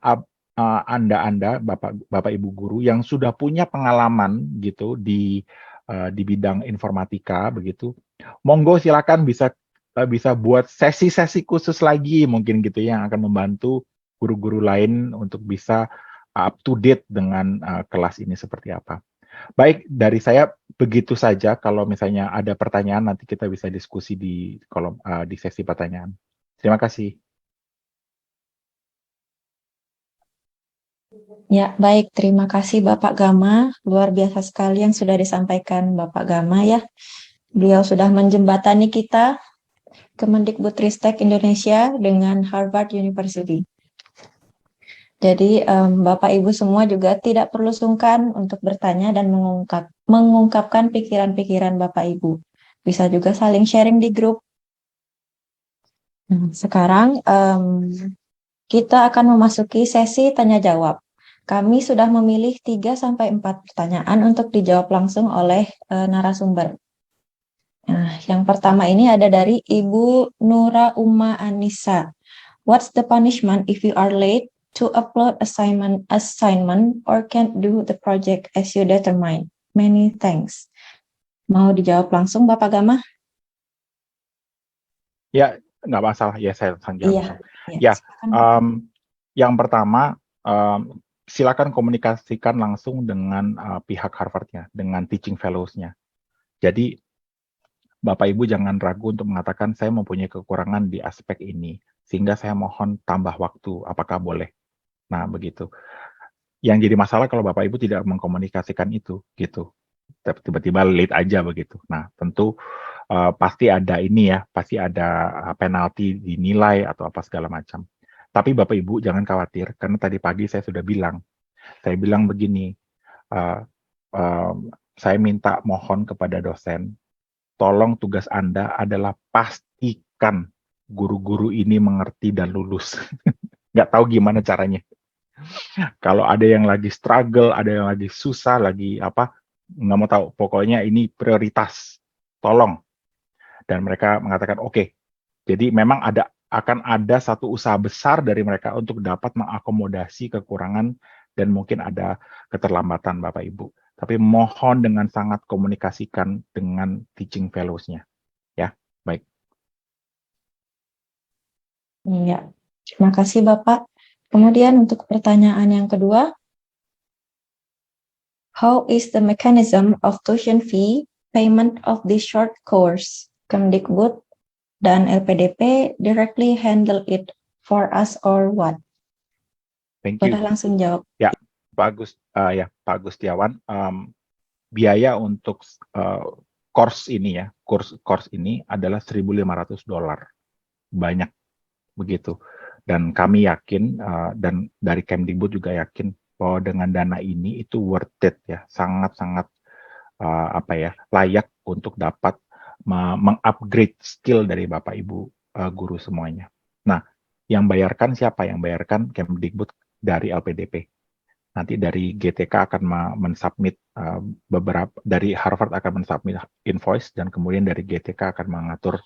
Anda Bapak Ibu guru yang sudah punya pengalaman gitu di bidang informatika begitu, monggo silakan bisa buat sesi-sesi khusus lagi mungkin gitu yang akan membantu guru-guru lain untuk bisa up to date dengan kelas ini seperti apa. Baik, dari saya begitu saja. Kalau misalnya ada pertanyaan nanti kita bisa diskusi di kolom di sesi pertanyaan. Terima kasih. Ya, baik. Terima kasih Bapak Gama. Luar biasa sekali yang sudah disampaikan Bapak Gama ya. Beliau sudah menjembatani kita Kemendikbudristek Indonesia dengan Harvard University. Jadi Bapak Ibu semua juga tidak perlu sungkan untuk bertanya dan mengungkapkan pikiran-pikiran Bapak Ibu. Bisa juga saling sharing di grup. Sekarang kita akan memasuki sesi tanya jawab. Kami sudah memilih 3-4 pertanyaan untuk dijawab langsung oleh narasumber. Nah, yang pertama ini ada dari Ibu Nura Uma Anissa. What's the punishment if you are late to upload assignment or can't do the project as you determine? Many thanks. Mau dijawab langsung Bapak Gama? Ya, nggak masalah. Ya, saya langsung jawab. Iya. Ya, yang pertama, silakan komunikasikan langsung dengan pihak Harvard-nya, dengan teaching fellows-nya. Jadi, Bapak Ibu jangan ragu untuk mengatakan saya mempunyai kekurangan di aspek ini, sehingga saya mohon tambah waktu, apakah boleh? Nah, begitu. Yang jadi masalah kalau Bapak Ibu tidak mengkomunikasikan itu, gitu. Tiba-tiba late aja begitu. Nah, tentu pasti ada ini ya, pasti ada penalti dinilai atau apa segala macam. Tapi Bapak Ibu jangan khawatir, karena tadi pagi saya sudah bilang. Saya bilang begini, saya minta mohon kepada dosen, tolong tugas Anda adalah pastikan guru-guru ini mengerti dan lulus. Nggak tahu gimana caranya. Kalau ada yang lagi struggle, ada yang lagi susah, lagi apa, nggak mau tahu. Pokoknya ini prioritas. Tolong. Dan mereka mengatakan, oke. Jadi memang akan ada satu usaha besar dari mereka untuk dapat mengakomodasi kekurangan dan mungkin ada keterlambatan Bapak Ibu. Tapi mohon dengan sangat komunikasikan dengan teaching fellows-nya. Ya, baik. Ya, terima kasih Bapak. Kemudian untuk pertanyaan yang kedua, how is the mechanism of tuition fee payment of this short course? Kemdikbud dan LPDP directly handle it for us or what? Thank you. Boleh langsung jawab. Ya, Pak Gustiawan, biaya untuk course ini ya, course ini adalah $1.500. Banyak begitu. Dan kami yakin dan dari Kemdikbud juga yakin bahwa dengan dana ini itu worth it ya, sangat-sangat layak untuk dapat mengupgrade skill dari Bapak Ibu guru semuanya. Nah, yang bayarkan siapa? Yang bayarkan Kemdikbud dari LPDP. Nanti dari GTK akan mensubmit beberapa, dari Harvard akan mensubmit invoice, dan kemudian dari GTK akan mengatur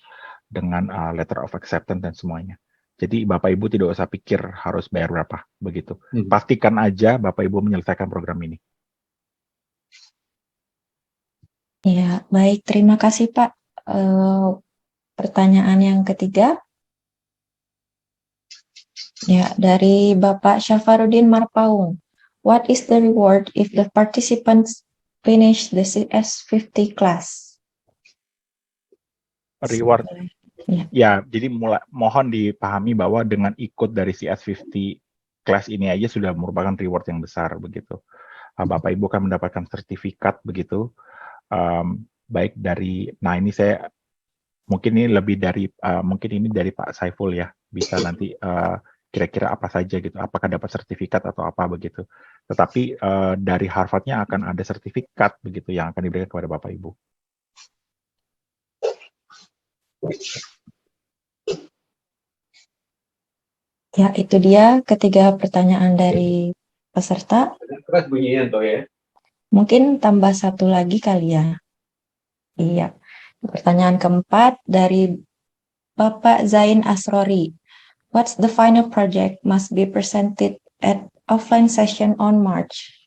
dengan letter of acceptance dan semuanya. Jadi Bapak Ibu tidak usah pikir harus bayar berapa, begitu. Pastikan aja Bapak Ibu menyelesaikan program ini. Ya, baik. Terima kasih Pak. Pertanyaan yang ketiga. Ya, dari Bapak Syafarudin Marpaung. What is the reward if the participants finish the CS50 class? Reward. Ya, jadi mohon dipahami bahwa dengan ikut dari CS50 class ini aja sudah merupakan reward yang besar begitu. Bapak Ibu akan mendapatkan sertifikat begitu. Baik dari, nah ini saya mungkin ini lebih dari mungkin ini dari Pak Saiful ya, bisa nanti kira-kira apa saja gitu, apakah dapat sertifikat atau apa begitu. Tetapi dari Harvard-nya akan ada sertifikat begitu yang akan diberikan kepada Bapak Ibu. Ya, itu dia ketiga pertanyaan dari peserta. Mungkin tambah satu lagi kali ya. Iya. Pertanyaan keempat dari Bapak Zain Asrori. What's the final project must be presented at offline session on March.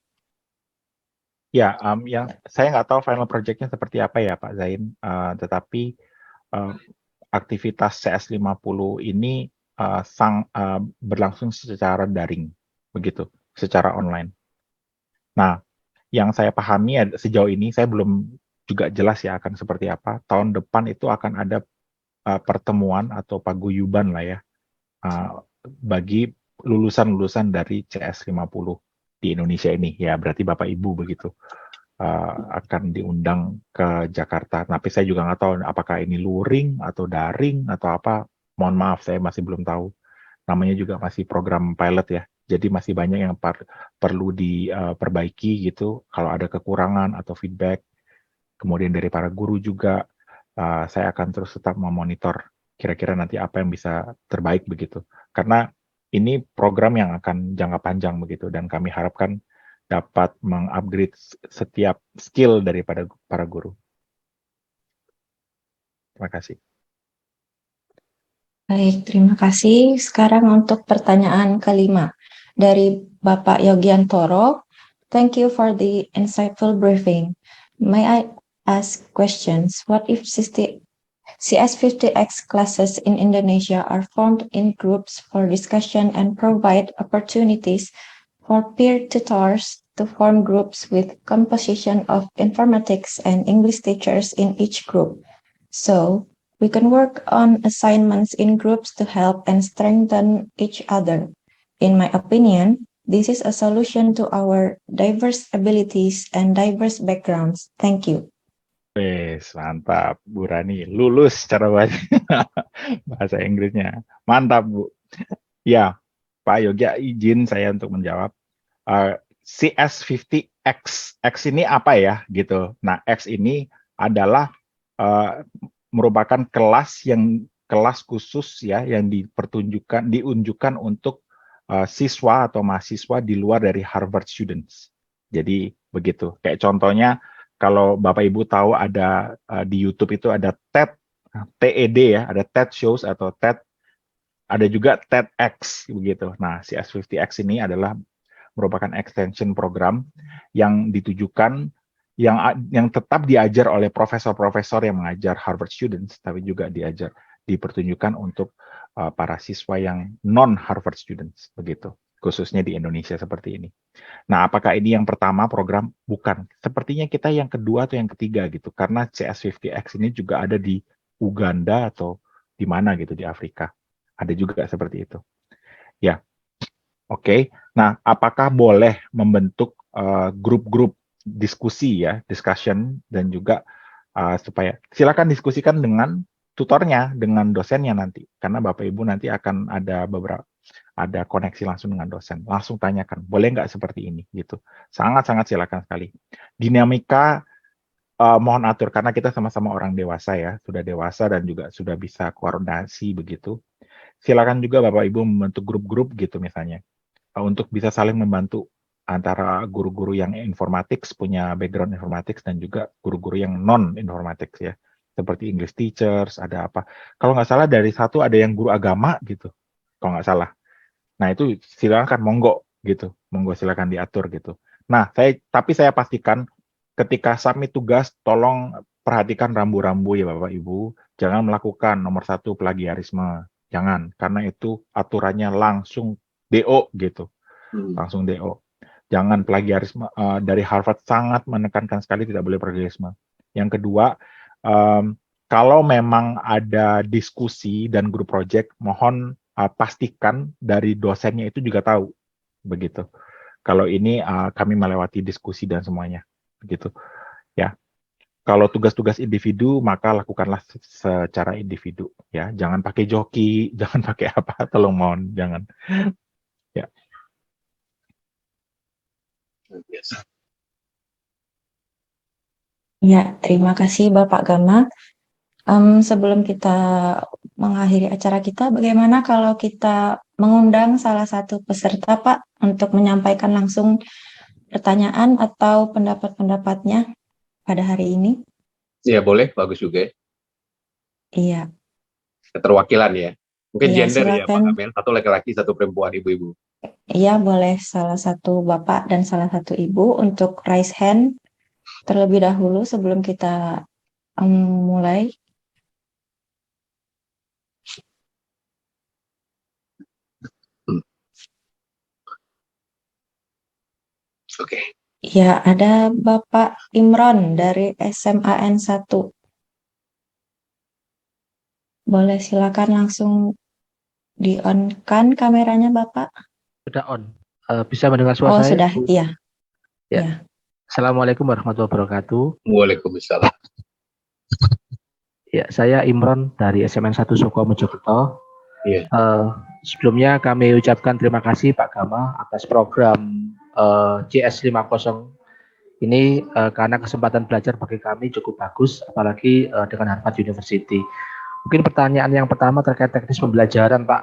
Ya, yang saya nggak tahu final project-nya seperti apa ya Pak Zain, tetapi aktivitas CS50 ini berlangsung secara daring, begitu, secara online. Nah, yang saya pahami sejauh ini, saya belum juga jelas ya akan seperti apa. Tahun depan itu akan ada pertemuan atau paguyuban lah ya, bagi lulusan-lulusan dari CS50 di Indonesia ini, ya berarti Bapak Ibu begitu. Akan diundang ke Jakarta. Tapi saya juga nggak tahu apakah ini luring atau daring atau apa. Mohon maaf, saya masih belum tahu. Namanya juga masih program pilot ya. Jadi masih banyak yang perlu diperbaiki gitu. Kalau ada kekurangan atau feedback, kemudian dari para guru juga, saya akan terus tetap memonitor kira-kira nanti apa yang bisa terbaik begitu. Karena ini program yang akan jangka panjang begitu, dan kami harapkan dapat mengupgrade setiap skill daripada para guru. Terima kasih. Baik, terima kasih. Sekarang untuk pertanyaan kelima dari Bapak Yogiantoro. Thank you for the insightful briefing. May I ask questions? What if CS50X classes in Indonesia are formed in groups for discussion and provide opportunities for peer tutors to form groups with composition of informatics and English teachers in each group? So, we can work on assignments in groups to help and strengthen each other. In my opinion, this is a solution to our diverse abilities and diverse backgrounds. Thank you. Wes, mantap, Bu Rani. Lulus cara bahasa Inggrisnya. Mantap, Bu. Ya, Pak Yoga, izin saya untuk menjawab. CS50X. X ini apa ya? Gitu. Nah, X ini adalah merupakan kelas khusus ya yang diunjukkan untuk siswa atau mahasiswa di luar dari Harvard students. Jadi begitu. Kayak contohnya kalau Bapak Ibu tahu ada di YouTube itu ada TED ya, ada TED shows atau TED, ada juga TEDx begitu. Nah, CS50X ini adalah merupakan extension program yang ditujukan yang tetap diajar oleh profesor-profesor yang mengajar Harvard students, tapi juga dipertunjukkan untuk para siswa yang non-Harvard students, begitu, khususnya di Indonesia seperti ini. Nah, apakah ini yang pertama program? Bukan. Sepertinya kita yang kedua atau yang ketiga gitu, karena CS50X ini juga ada di Uganda atau di mana gitu di Afrika. Ada juga seperti itu. Ya, oke. Nah, apakah boleh membentuk grup-grup diskusi ya, discussion, dan juga supaya silakan diskusikan dengan tutornya, dengan dosennya nanti, karena Bapak Ibu nanti akan ada koneksi langsung dengan dosen, langsung tanyakan, boleh nggak seperti ini gitu. Sangat-sangat silakan sekali. Dinamika mohon atur karena kita sama-sama orang dewasa ya, sudah dewasa dan juga sudah bisa koordinasi begitu. Silakan juga Bapak Ibu membentuk grup-grup gitu misalnya, untuk bisa saling membantu antara guru-guru yang informatics, punya background informatics, dan juga guru-guru yang non-informatics ya, seperti English teachers, ada apa. Kalau nggak salah dari satu ada yang guru agama gitu, kalau nggak salah. Nah itu silakan, monggo gitu, monggo silakan diatur gitu. Nah, tapi saya pastikan ketika submit tugas, tolong perhatikan rambu-rambu ya Bapak Ibu, jangan melakukan nomor 1 plagiarisme, jangan, karena itu aturannya langsung DO gitu, langsung DO. Jangan plagiarisme, dari Harvard sangat menekankan sekali tidak boleh plagiarisme. Yang kedua, kalau memang ada diskusi dan grup project, mohon pastikan dari dosennya itu juga tahu, begitu. Kalau ini kami melewati diskusi dan semuanya, begitu. Ya, kalau tugas-tugas individu maka lakukanlah secara individu, ya. Jangan pakai joki, jangan pakai apa, tolong mohon, jangan. Ya. Ya, terima kasih Bapak Gama. Sebelum kita mengakhiri acara kita, bagaimana kalau kita mengundang salah satu peserta, Pak, untuk menyampaikan langsung pertanyaan atau pendapat-pendapatnya pada hari ini? Ya boleh, bagus juga. Iya. Keterwakilan ya. Mungkin Iya, gender ya silakan. Pak Amel, satu laki-laki, satu perempuan, ibu-ibu. Iya, boleh salah satu Bapak dan salah satu Ibu untuk raise hand terlebih dahulu sebelum kita mulai. Oke. Ya, ada Bapak Imron dari SMAN 1. Boleh silakan langsung di-on-kan kameranya Bapak? Sudah on. Bisa mendengar suara Oh, saya? sudah. Iya. Ya. Iya. Assalamualaikum warahmatullahi wabarakatuh. Waalaikumsalam. Ya, saya Imron dari SMN 1 Soko Mojokerto. Iya. Sebelumnya kami ucapkan terima kasih Pak Gama atas program CS50 ini karena kesempatan belajar bagi kami cukup bagus, apalagi dengan Harvard University. Mungkin pertanyaan yang pertama terkait teknis pembelajaran, Pak.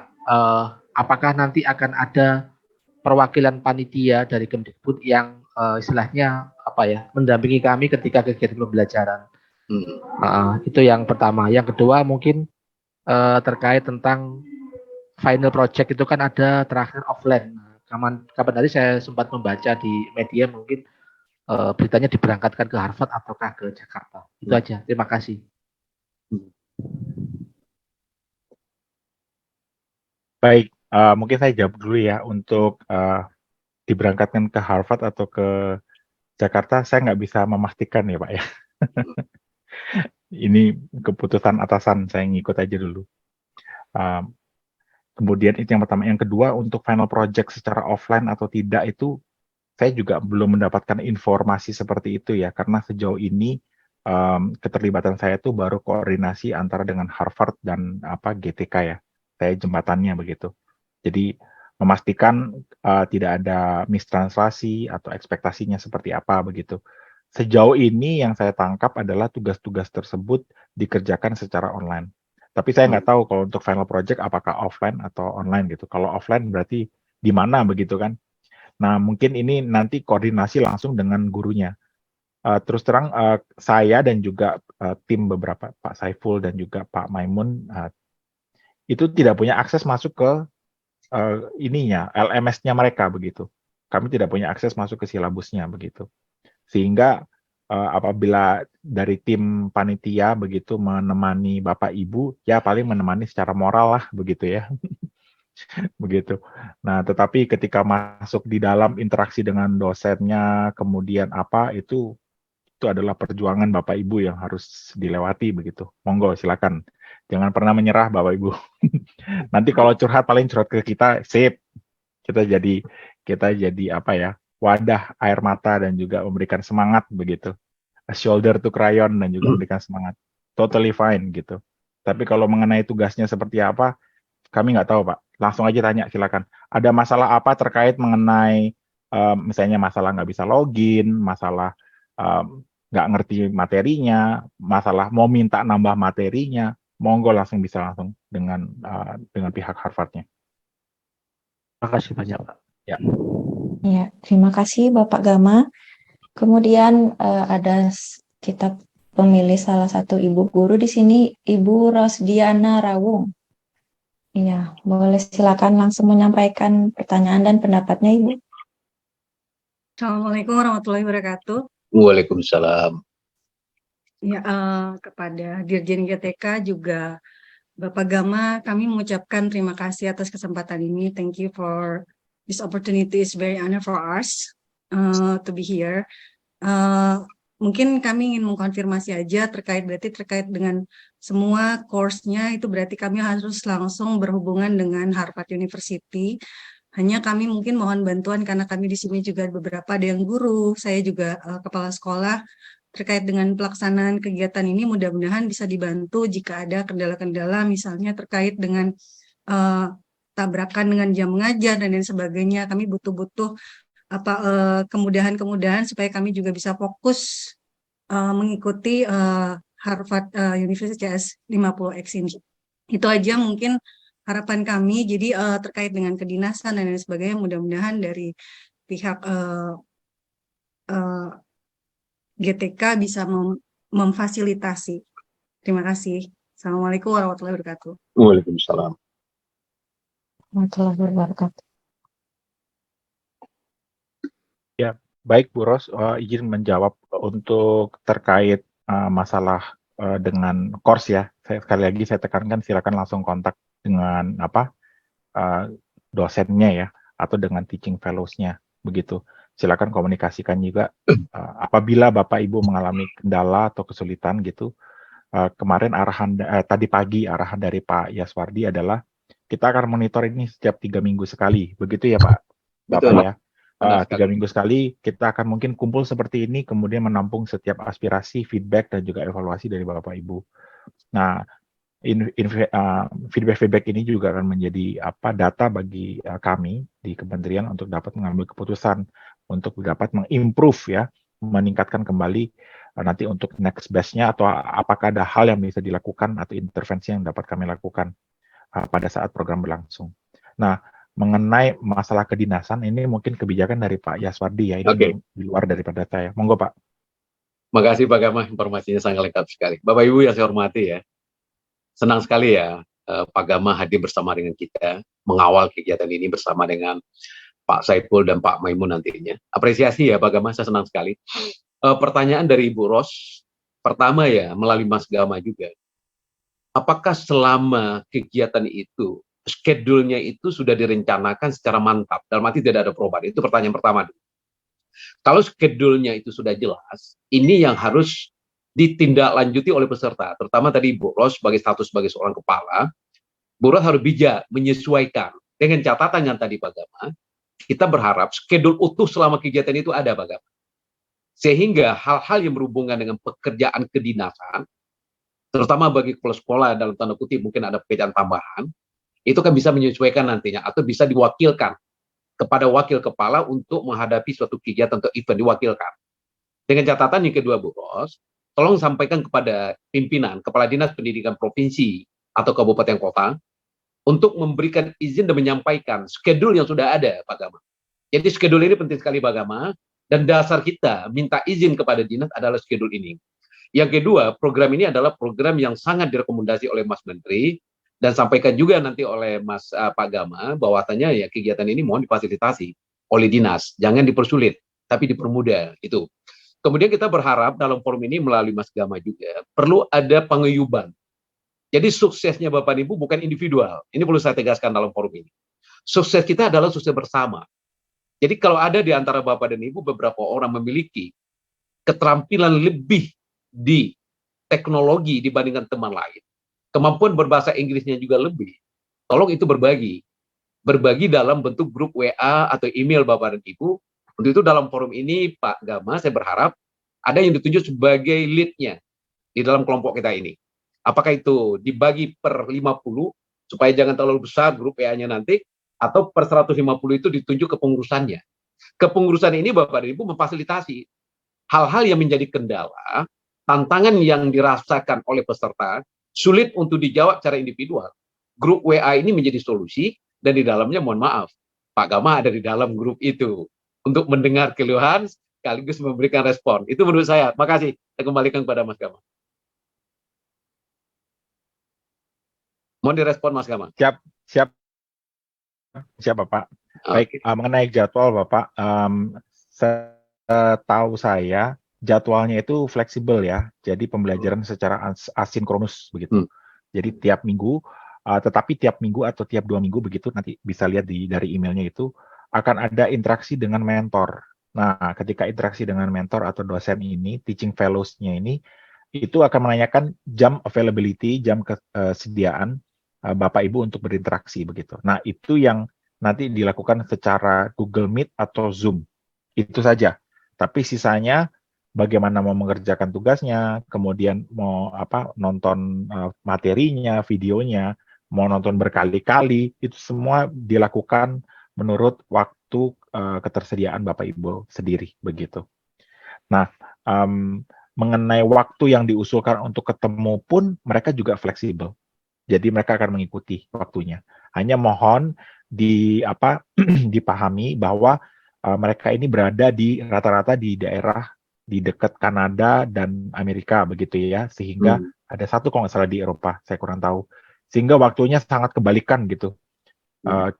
Apakah nanti akan ada perwakilan panitia dari Kemdikbud yang istilahnya mendampingi kami ketika kegiatan pembelajaran? Itu yang pertama. Yang kedua mungkin terkait tentang final project itu kan ada terakhir offline. Kapan tadi saya sempat membaca di media mungkin beritanya diberangkatkan ke Harvard ataukah ke Jakarta. Itu aja. Terima kasih. Baik, mungkin saya jawab dulu ya untuk diberangkatkan ke Harvard atau ke Jakarta, saya nggak bisa memastikan ya Pak ya. Ini keputusan atasan, saya ngikut aja dulu. Kemudian itu yang pertama. Yang kedua, untuk final project secara offline atau tidak itu, saya juga belum mendapatkan informasi seperti itu ya, karena sejauh ini keterlibatan saya itu baru koordinasi antara dengan Harvard dan GTK ya. Saya jembatannya begitu. Jadi memastikan tidak ada mistranslasi atau ekspektasinya seperti apa begitu. Sejauh ini yang saya tangkap adalah tugas-tugas tersebut dikerjakan secara online. Tapi saya nggak tahu kalau untuk final project apakah offline atau online gitu. Kalau offline berarti di mana begitu kan. Nah mungkin ini nanti koordinasi langsung dengan gurunya. Terus terang saya dan juga tim beberapa, Pak Saiful dan juga Pak Maimun, itu tidak punya akses masuk ke LMS-nya mereka begitu. Kami tidak punya akses masuk ke silabusnya begitu. Sehingga apabila dari tim panitia begitu menemani Bapak Ibu, ya paling menemani secara moral lah begitu ya. Begitu. Nah, tetapi ketika masuk di dalam interaksi dengan dosennya, kemudian itu adalah perjuangan Bapak Ibu yang harus dilewati begitu. Monggo silakan. Jangan pernah menyerah Bapak Ibu. Nanti kalau curhat paling curhat ke kita, sip. Kita jadi wadah air mata dan juga memberikan semangat begitu. A shoulder to cry on dan juga memberikan semangat. Totally fine gitu. Tapi kalau mengenai tugasnya seperti apa, kami nggak tahu Pak. Langsung aja tanya silakan. Ada masalah apa terkait mengenai misalnya masalah nggak bisa login, masalah nggak ngerti materinya, masalah mau minta nambah materinya, monggo bisa langsung dengan pihak Harvard-nya. Terima kasih banyak, Pak. Ya. Ya, terima kasih Bapak Gama. Kemudian kita pemilih salah satu ibu guru di sini, Ibu Rosdiana Rawung. Iya, boleh silakan langsung menyampaikan pertanyaan dan pendapatnya, Ibu. Assalamualaikum warahmatullahi wabarakatuh. Waalaikumsalam. Ya, kepada Dirjen GTK juga Bapak Gama, kami mengucapkan terima kasih atas kesempatan ini. Thank you for this opportunity. It's very honor for us to be here. Mungkin kami ingin mengkonfirmasi aja terkait dengan semua course-nya, itu berarti kami harus langsung berhubungan dengan Harvard University. Hanya kami mungkin mohon bantuan karena kami di sini juga beberapa ada yang guru, saya juga kepala sekolah. Terkait dengan pelaksanaan kegiatan ini mudah-mudahan bisa dibantu jika ada kendala-kendala misalnya terkait dengan tabrakan dengan jam mengajar dan lain sebagainya. Kami butuh kemudahan-kemudahan supaya kami juga bisa fokus mengikuti Harvard University CS 50X ini. Itu aja mungkin harapan kami. Jadi terkait dengan kedinasan dan lain sebagainya mudah-mudahan dari pihak GTK bisa memfasilitasi. Terima kasih. Assalamualaikum warahmatullahi wabarakatuh. Waalaikumsalam. Warahmatullahi wabarakatuh. Baik Bu Ros, izin menjawab untuk terkait masalah dengan course ya. Sekali lagi saya tekankan silakan langsung kontak dengan dosennya ya, atau dengan teaching fellows-nya begitu. Silakan komunikasikan juga apabila Bapak Ibu mengalami kendala atau kesulitan gitu. Kemarin tadi pagi arahan dari Pak Yaswardi adalah kita akan monitor ini setiap 3 minggu sekali, begitu ya Pak Bapak Betul. ya. Benar 3 sekali. minggu sekali kita akan mungkin kumpul seperti ini, kemudian menampung setiap aspirasi, feedback dan juga evaluasi dari Bapak Ibu. Nah, feedback ini juga akan menjadi data bagi kami di kementerian untuk dapat mengambil keputusan untuk dapat mengimprove ya, meningkatkan kembali nanti untuk next batch-nya, atau apakah ada hal yang bisa dilakukan atau intervensi yang dapat kami lakukan pada saat program berlangsung. Nah, mengenai masalah kedinasan ini mungkin kebijakan dari Pak Yaswardi ya, ini di luar daripada saya. Monggo Pak. Makasih Pak Gama, informasinya sangat lengkap sekali. Bapak Ibu yang saya hormati ya, senang sekali ya Pak Gama hadir bersama dengan kita, mengawal kegiatan ini bersama dengan Pak Saiful dan Pak Maimun nantinya. Apresiasi ya Pak Gama, saya senang sekali. Pertanyaan dari Ibu Ros, pertama ya melalui Mas Gama juga. Apakah selama kegiatan itu, schedule-nya itu sudah direncanakan secara mantap, dalam arti tidak ada perubahan? Itu pertanyaan pertama. Kalau schedule-nya itu sudah jelas, ini yang harus ditindaklanjuti oleh peserta, terutama tadi Bu Ros sebagai status sebagai seorang kepala, Bu Ros harus bijak menyesuaikan dengan catatan yang tadi Pak Gama. Kita berharap schedule utuh selama kegiatan itu ada Pak Gama, sehingga hal-hal yang berhubungan dengan pekerjaan kedinasan, terutama bagi kepala sekolah dalam tanda kutip mungkin ada pekerjaan tambahan, itu kan bisa menyesuaikan nantinya atau bisa diwakilkan kepada wakil kepala untuk menghadapi suatu kegiatan atau event, diwakilkan. Dengan catatan yang kedua Bu Ros, tolong sampaikan kepada pimpinan, kepala dinas pendidikan provinsi atau kabupaten kota untuk memberikan izin dan menyampaikan schedule yang sudah ada Pak Gama. Jadi schedule ini penting sekali Pak Gama, dan dasar kita minta izin kepada dinas adalah schedule ini. Yang kedua, program ini adalah program yang sangat direkomendasi oleh Mas Menteri dan sampaikan juga nanti oleh Mas Pak Gama bahwasanya ya kegiatan ini mohon difasilitasi oleh dinas, jangan dipersulit, tapi dipermudah itu. Kemudian kita berharap dalam forum ini melalui Mas Gama juga perlu ada paguyuban. Jadi suksesnya Bapak Ibu bukan individual. Ini perlu saya tegaskan dalam forum ini. Sukses kita adalah sukses bersama. Jadi kalau ada di antara Bapak dan Ibu beberapa orang memiliki keterampilan lebih di teknologi dibandingkan teman lain, kemampuan berbahasa Inggrisnya juga lebih, tolong itu berbagi dalam bentuk grup WA atau email Bapak dan Ibu. Untuk itu dalam forum ini Pak Gama saya berharap ada yang ditunjuk sebagai lead-nya di dalam kelompok kita ini. Apakah itu dibagi per 50 supaya jangan terlalu besar grup WA-nya nanti, atau per 150 itu ditunjuk kepengurusannya. Kepengurusan ini Bapak dan Ibu memfasilitasi hal-hal yang menjadi kendala, tantangan yang dirasakan oleh peserta, sulit untuk dijawab secara individual. Grup WA ini menjadi solusi, dan di dalamnya mohon maaf, Pak Gama ada di dalam grup itu untuk mendengar keluhan sekaligus memberikan respon. Itu menurut saya. Makasih. Saya kembalikan kepada Mas Gama. Mohon direspon Mas Gama. Siap Bapak. Baik, mengenai jadwal Bapak, setahu saya jadwalnya itu fleksibel ya, jadi pembelajaran secara asinkronus begitu. Jadi tiap minggu, tetapi tiap minggu atau tiap 2 minggu begitu, nanti bisa lihat dari emailnya itu akan ada interaksi dengan mentor. Nah, ketika interaksi dengan mentor atau dosen ini, teaching fellows-nya ini, itu akan menanyakan jam availability, jam kesediaan Bapak Ibu untuk berinteraksi begitu. Nah, itu yang nanti dilakukan secara Google Meet atau Zoom. Itu saja. Tapi sisanya bagaimana mau mengerjakan tugasnya, kemudian mau nonton materinya, videonya, mau nonton berkali-kali, itu semua dilakukan menurut waktu ketersediaan Bapak Ibu sendiri begitu. Nah, mengenai waktu yang diusulkan untuk ketemu pun mereka juga fleksibel. Jadi mereka akan mengikuti waktunya. Hanya mohon dipahami bahwa mereka ini berada di rata-rata di daerah di dekat Kanada dan Amerika begitu ya, sehingga ada satu kalau nggak salah di Eropa, saya kurang tahu. Sehingga waktunya sangat kebalikan gitu.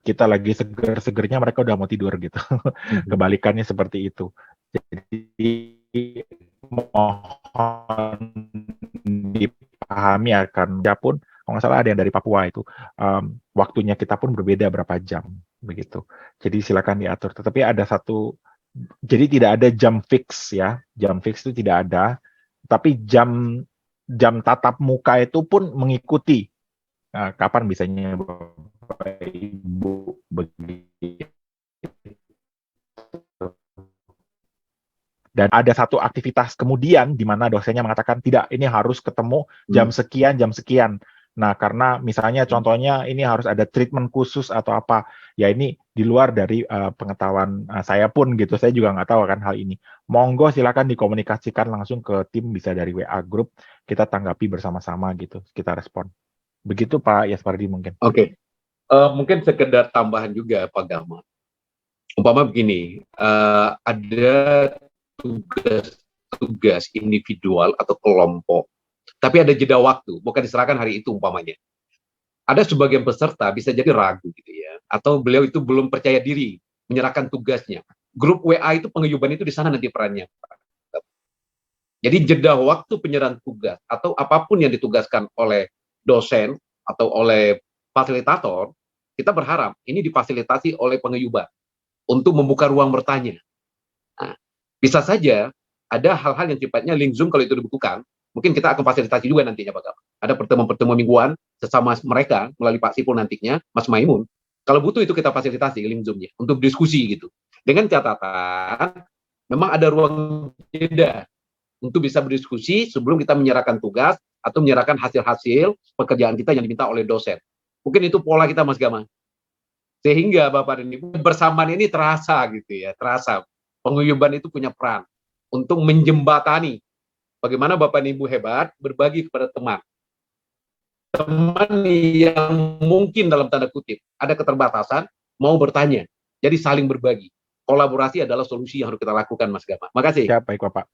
Kita lagi seger-segernya mereka udah mau tidur gitu. Kebalikannya seperti itu. Jadi mohon dipahami akan ya pun kalau nggak salah ada yang dari Papua itu waktunya kita pun berbeda berapa jam begitu. Jadi silakan diatur. Tetapi ada satu, jadi tidak ada jam fix ya, jam fix itu tidak ada. Tapi jam tatap muka itu pun mengikuti kapan bisanya Bapak Ibu begitu. Dan ada satu aktivitas kemudian di mana dosennya mengatakan tidak, ini harus ketemu jam sekian. Nah, karena misalnya contohnya ini harus ada treatment khusus atau apa, ya ini di luar dari pengetahuan saya pun gitu, saya juga nggak tahu kan hal ini. Monggo silakan dikomunikasikan langsung ke tim, bisa dari WA group, kita tanggapi bersama-sama gitu, kita respon. Begitu Pak Yaspardi mungkin. Oke. Mungkin sekedar tambahan juga Pak Gama. Umpama begini, ada tugas individual atau kelompok, tapi ada jeda waktu, bukan diserahkan hari itu umpamanya. Ada sebagian peserta bisa jadi ragu gitu ya, atau beliau itu belum percaya diri menyerahkan tugasnya. Grup WA itu pengayuban itu di sana nanti perannya. Jadi jeda waktu penyerahan tugas atau apapun yang ditugaskan oleh dosen atau oleh fasilitator, kita berharap ini difasilitasi oleh pengayuban untuk membuka ruang bertanya. Nah, bisa saja ada hal-hal yang sifatnya link Zoom kalau itu dibutuhkan, mungkin kita akan fasilitasi juga nantinya Pak Gama. Ada pertemuan-pertemuan mingguan sesama mereka melalui Pak Sipul nantinya, Mas Maimun. Kalau butuh itu kita fasilitasi link Zoom-nya untuk diskusi gitu. Dengan catatan memang ada ruang jeda untuk bisa berdiskusi sebelum kita menyerahkan tugas atau menyerahkan hasil-hasil pekerjaan kita yang diminta oleh dosen. Mungkin itu pola kita Mas Gama. Sehingga Bapak dan Ibu bersamaan ini terasa gitu ya, terasa. Pengayuban itu punya peran untuk menjembatani bagaimana Bapak dan Ibu hebat berbagi kepada teman. Teman yang mungkin dalam tanda kutip ada keterbatasan mau bertanya. Jadi saling berbagi. Kolaborasi adalah solusi yang harus kita lakukan Mas Gama. Makasih. Ya, baik Bapak.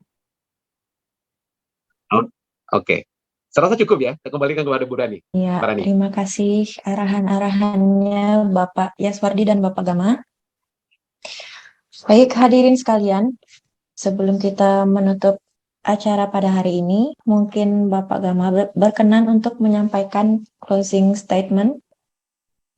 Oke. Serasa cukup ya. Saya kembalikan kepada Bu Rani. Ya, terima kasih arahan-arahannya Bapak Yaswardi dan Bapak Gama. Baik, hadirin sekalian, sebelum kita menutup acara pada hari ini, mungkin Bapak Gama berkenan untuk menyampaikan closing statement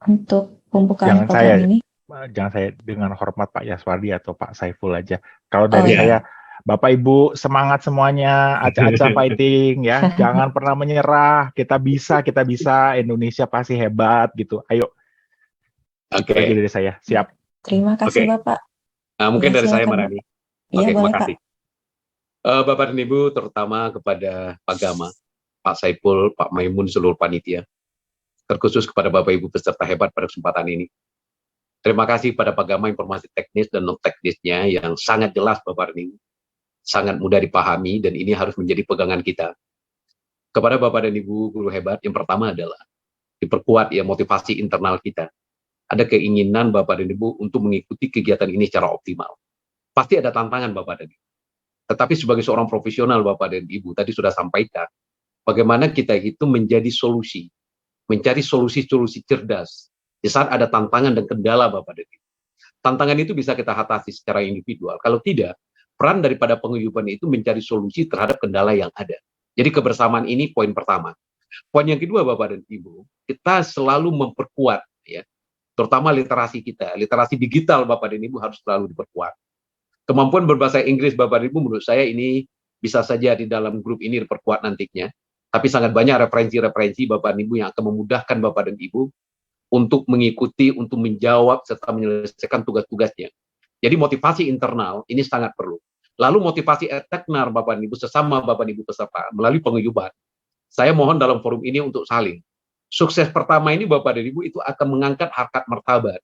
untuk pembukaan program ini. Jangan saya dengan hormat Pak Yaswardi atau Pak Saiful aja. Kalau dari saya, Bapak Ibu semangat semuanya, aca-aca fighting ya, jangan pernah menyerah, kita bisa, Indonesia pasti hebat gitu. Ayo. Oke. Itu dari saya, siap. Terima kasih Bapak. Nah, mungkin dari saya Mbak Rani. Oke, terima kasih. Bapak dan Ibu, terutama kepada Pak Gama, Pak Saiful, Pak Maimun, seluruh panitia, terkhusus kepada Bapak Ibu peserta hebat pada kesempatan ini. Terima kasih pada Pak Gama informasi teknis dan non-teknisnya yang sangat jelas Bapak dan Ibu, sangat mudah dipahami, dan ini harus menjadi pegangan kita. Kepada Bapak dan Ibu guru hebat, yang pertama adalah diperkuat ya motivasi internal kita. Ada keinginan Bapak dan Ibu untuk mengikuti kegiatan ini secara optimal. Pasti ada tantangan Bapak dan Ibu. Tetapi sebagai seorang profesional Bapak dan Ibu, tadi sudah sampaikan, bagaimana kita itu menjadi solusi, mencari solusi-solusi cerdas. Di saat ada tantangan dan kendala Bapak dan Ibu. Tantangan itu bisa kita atasi secara individual. Kalau tidak, peran daripada pengayuban itu mencari solusi terhadap kendala yang ada. Jadi kebersamaan ini poin pertama. Poin yang kedua Bapak dan Ibu, kita selalu memperkuat ya, terutama literasi kita, literasi digital Bapak dan Ibu harus selalu diperkuat. Kemampuan berbahasa Inggris Bapak dan Ibu menurut saya ini bisa saja di dalam grup ini diperkuat nantinya, tapi sangat banyak referensi-referensi Bapak dan Ibu yang akan memudahkan Bapak dan Ibu untuk mengikuti, untuk menjawab, serta menyelesaikan tugas-tugasnya. Jadi motivasi internal ini sangat perlu. Lalu motivasi eksternal Bapak dan Ibu, sesama Bapak dan Ibu peserta, melalui pengayuban. Saya mohon dalam forum ini untuk saling. Sukses pertama ini Bapak dan Ibu itu akan mengangkat harkat martabat.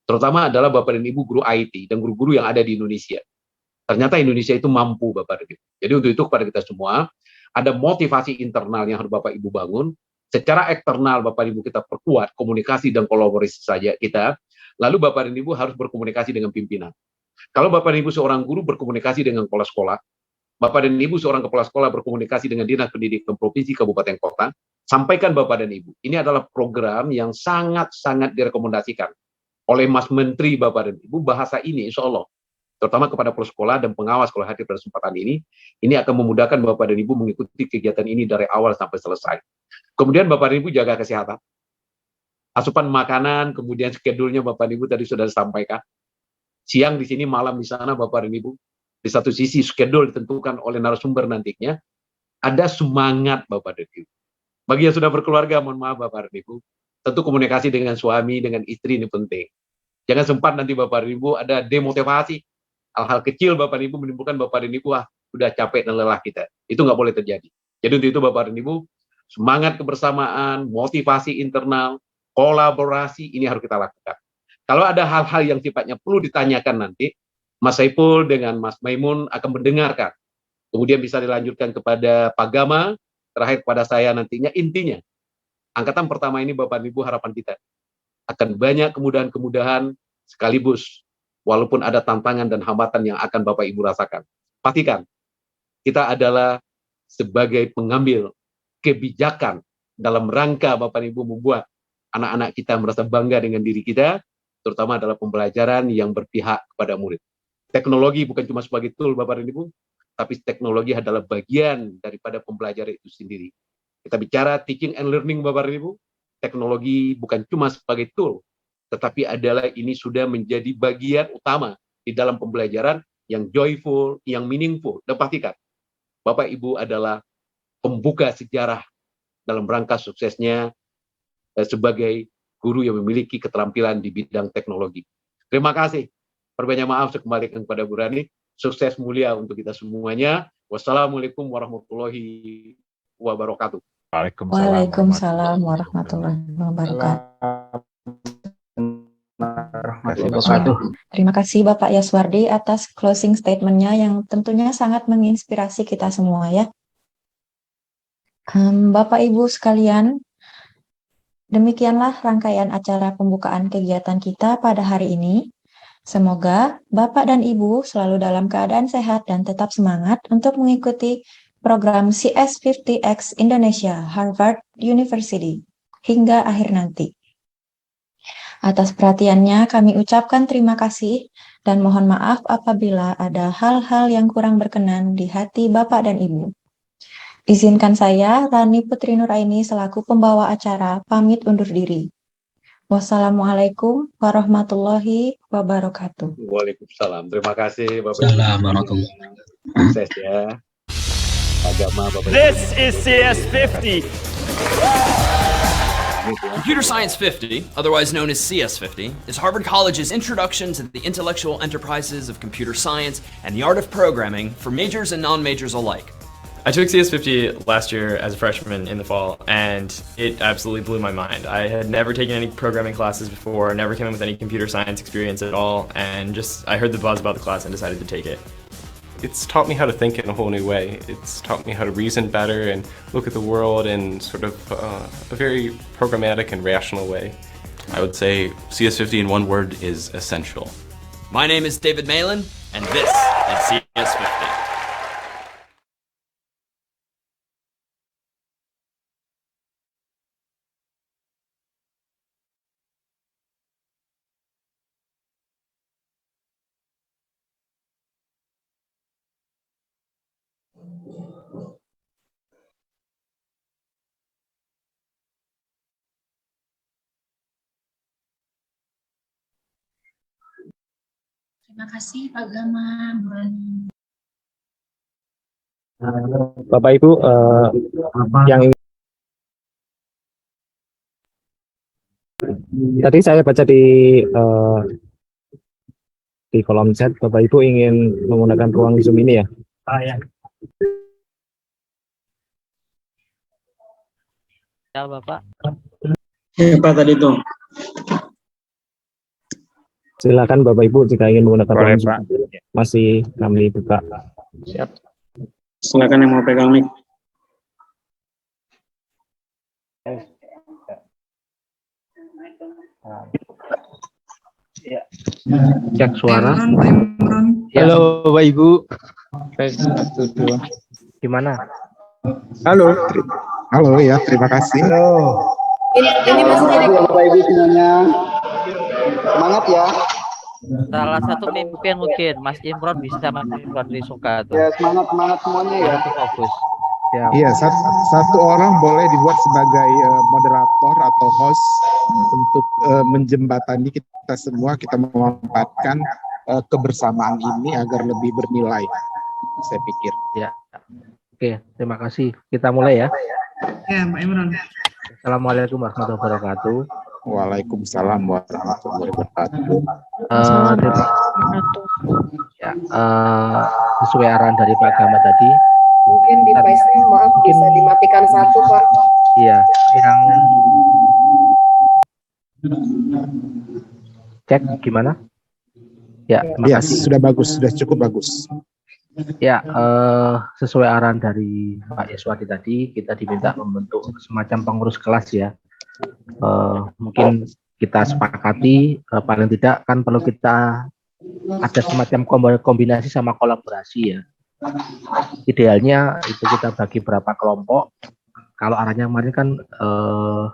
Terutama adalah Bapak dan Ibu guru IT dan guru-guru yang ada di Indonesia. Ternyata Indonesia itu mampu Bapak dan Ibu. Jadi untuk itu kepada kita semua, ada motivasi internal yang harus Bapak Ibu bangun. Secara eksternal Bapak Ibu kita perkuat komunikasi dan kolaborasi saja kita. Lalu Bapak dan Ibu harus berkomunikasi dengan pimpinan. Kalau Bapak dan Ibu seorang guru berkomunikasi dengan kepala sekolah, Bapak dan Ibu seorang kepala sekolah berkomunikasi dengan Dinas Pendidikan Provinsi, Kabupaten, Kota, sampaikan Bapak dan Ibu. Ini adalah program yang sangat-sangat direkomendasikan oleh Mas Menteri Bapak dan Ibu. Bahasa ini insya Allah terutama kepada kepala sekolah dan pengawas kalau hadir pada kesempatan ini akan memudahkan Bapak dan Ibu mengikuti kegiatan ini dari awal sampai selesai. Kemudian Bapak dan Ibu jaga kesehatan. Asupan makanan, kemudian schedule-nya Bapak dan Ibu tadi sudah disampaikan. Siang di sini, malam di sana Bapak dan Ibu. Di satu sisi schedule ditentukan oleh narasumber nantinya, ada semangat Bapak dan Ibu. Bagi yang sudah berkeluarga, mohon maaf Bapak dan Ibu, tentu komunikasi dengan suami, dengan istri ini penting. Jangan sempat nanti Bapak dan Ibu ada demotivasi. Hal-hal kecil Bapak dan Ibu menimbulkan Bapak dan Ibu, sudah capek dan lelah kita. Itu nggak boleh terjadi. Jadi untuk itu Bapak dan Ibu, semangat kebersamaan, motivasi internal, kolaborasi, ini harus kita lakukan. Kalau ada hal-hal yang sifatnya perlu ditanyakan nanti, Mas Saiful dengan Mas Maimun akan mendengarkan. Kemudian bisa dilanjutkan kepada Pak Gama, terakhir kepada saya nantinya. Intinya, angkatan pertama ini Bapak dan Ibu harapan kita akan banyak kemudahan-kemudahan sekaligus, walaupun ada tantangan dan hambatan yang akan Bapak Ibu rasakan. Pastikan, kita adalah sebagai pengambil kebijakan dalam rangka Bapak dan Ibu membuat anak-anak kita merasa bangga dengan diri kita, terutama adalah pembelajaran yang berpihak kepada murid. Teknologi bukan cuma sebagai tool Bapak dan Ibu, tapi teknologi adalah bagian daripada pembelajaran itu sendiri. Kita bicara teaching and learning Bapak dan Ibu, teknologi bukan cuma sebagai tool, tetapi adalah ini sudah menjadi bagian utama di dalam pembelajaran yang joyful, yang meaningful. Dan pastikan, Bapak Ibu adalah pembuka sejarah dalam rangka suksesnya sebagai guru yang memiliki keterampilan di bidang teknologi. Terima kasih. Perbanyak maaf saya kembalikan kepada Bu Rani. Sukses mulia untuk kita semuanya. Wassalamualaikum warahmatullahi wabarakatuh. Waalaikumsalam warahmatullahi wabarakatuh. Terima kasih Bapak Yaswardi atas closing statement-nya yang tentunya sangat menginspirasi kita semua ya. Bapak Ibu sekalian, demikianlah rangkaian acara pembukaan kegiatan kita pada hari ini. Semoga Bapak dan Ibu selalu dalam keadaan sehat dan tetap semangat untuk mengikuti program CS50X Indonesia Harvard University hingga akhir nanti. Atas perhatiannya kami ucapkan terima kasih dan mohon maaf apabila ada hal-hal yang kurang berkenan di hati Bapak dan Ibu. Izinkan saya, Rani Putri Nuraini selaku pembawa acara, pamit undur diri. Wassalamualaikum warahmatullahi wabarakatuh. Waalaikumsalam. Terima kasih Bapak. Assalamualaikum. Sukses ya. Agama Bapak. This is CS50. Computer Science 50, otherwise known as CS50, is Harvard College's introduction to the intellectual enterprises of computer science and the art of programming for majors and non-majors alike. I took CS50 last year as a freshman in the fall, and it absolutely blew my mind. I had never taken any programming classes before, never came in with any computer science experience at all, and I heard the buzz about the class and decided to take it. It's taught me how to think in a whole new way. It's taught me how to reason better and look at the world in sort of a very programmatic and rational way. I would say CS50 in one word is essential. My name is David Malin, and this is CS50. Terima kasih Pak Gama, Bu Rani. Bapak Ibu, yang tadi saya baca di kolom chat, Bapak Ibu ingin menggunakan ruang Zoom ini ya? Ya. Ya Bapak. Apa tadi itu? Silakan Bapak Ibu jika ingin menggunakan ruang Zoom. Masih kami buka. Siap. Silakan yang mau pegang mic. Cek suara. Halo Bapak Ibu. Gimana? Halo. Halo ya, terima kasih. Ini Mas Bapak Ibu semuanya. Semangat ya. Salah satu pemimpin mungkin Mas Imron bisa, Mas Imron Risuka tuh. Ya, semangat semuanya ya. Itu fokus. Iya, satu orang boleh dibuat sebagai moderator atau host untuk menjembatani kita semua, kita memanfaatkan kebersamaan ini agar lebih bernilai, saya pikir. Ya. Oke, terima kasih. Kita mulai ya. Ya, Pak Imron. Assalamualaikum warahmatullahi wabarakatuh. Waalaikumsalam warahmatullahi wabarakatuh. Ya, sesuai arahan dari Pak Gama tadi. Mungkin device-nya maaf bisa dimatikan satu, Pak. Iya, yang cek gimana? Ya, terima Ya, kasih. sudah bagus, sudah cukup bagus. Ya, sesuai arahan dari Pak Yeswadi tadi, kita diminta membentuk semacam pengurus kelas ya. Mungkin kita sepakati, paling tidak kan perlu kita ada semacam kombinasi sama kolaborasi ya. Idealnya itu kita bagi berapa kelompok. Kalau arahnya kemarin kan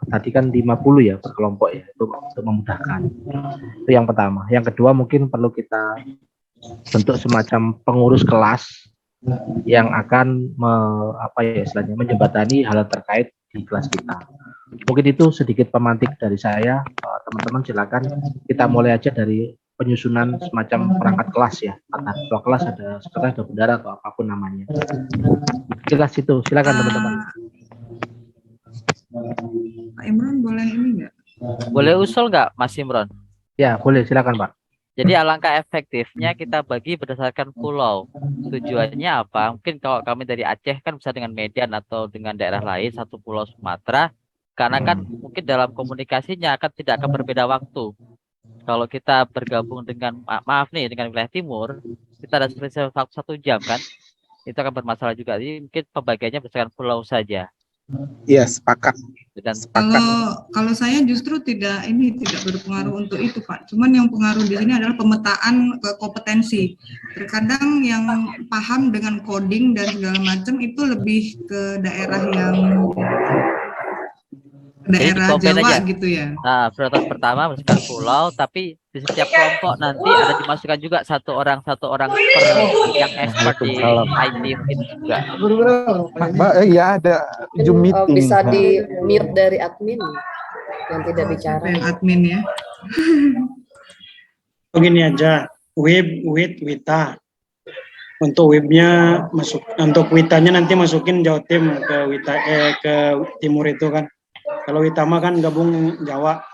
tadi kan 50 ya per kelompok ya, itu untuk memudahkan. Itu yang pertama. Yang kedua mungkin perlu kita bentuk semacam pengurus kelas yang akan istilahnya menjembatani hal terkait di kelas kita. Mungkin itu sedikit pemantik dari saya. Teman-teman silakan kita mulai aja dari penyusunan semacam perangkat kelas ya. Atau kelas ada sekretaris, ada bendara atau apapun namanya. Kelas itu silakan teman-teman. Pak Imron boleh ini nggak? Boleh usul nggak, Mas Imron? Ya, boleh silakan Pak. Jadi alangkah efektifnya kita bagi berdasarkan pulau. Tujuannya apa? Mungkin kalau kami dari Aceh kan bisa dengan Medan atau dengan daerah lain, satu pulau Sumatera. Karena kan mungkin dalam komunikasinya tidak akan berbeda waktu. Kalau kita bergabung dengan, maaf nih, dengan wilayah timur, kita ada spesial waktu 1 jam kan, itu akan bermasalah juga. Jadi mungkin pembagiannya berdasarkan pulau saja. Iya, sepakat. Dan Kalau saya justru tidak berpengaruh untuk itu, Pak. Cuman yang pengaruh di sini adalah pemetaan kompetensi. Terkadang yang paham dengan coding dan segala macam itu lebih ke daerah yang daerah Jawa aja. Gitu ya. Nah, prioritas pertama berdasarkan pulau, tapi di setiap kelompok nanti ada dimasukkan juga satu orang per yang expert di IT itu juga. Ya ada Zoom meeting. Bisa di mute dari admin yang tidak bicara. Yang admin ya. Begini aja, Wita. Untuk webnya untuk Witanya nanti masukin Jawa Tim ke timur itu kan. Kalau Witama kan gabung Jawa.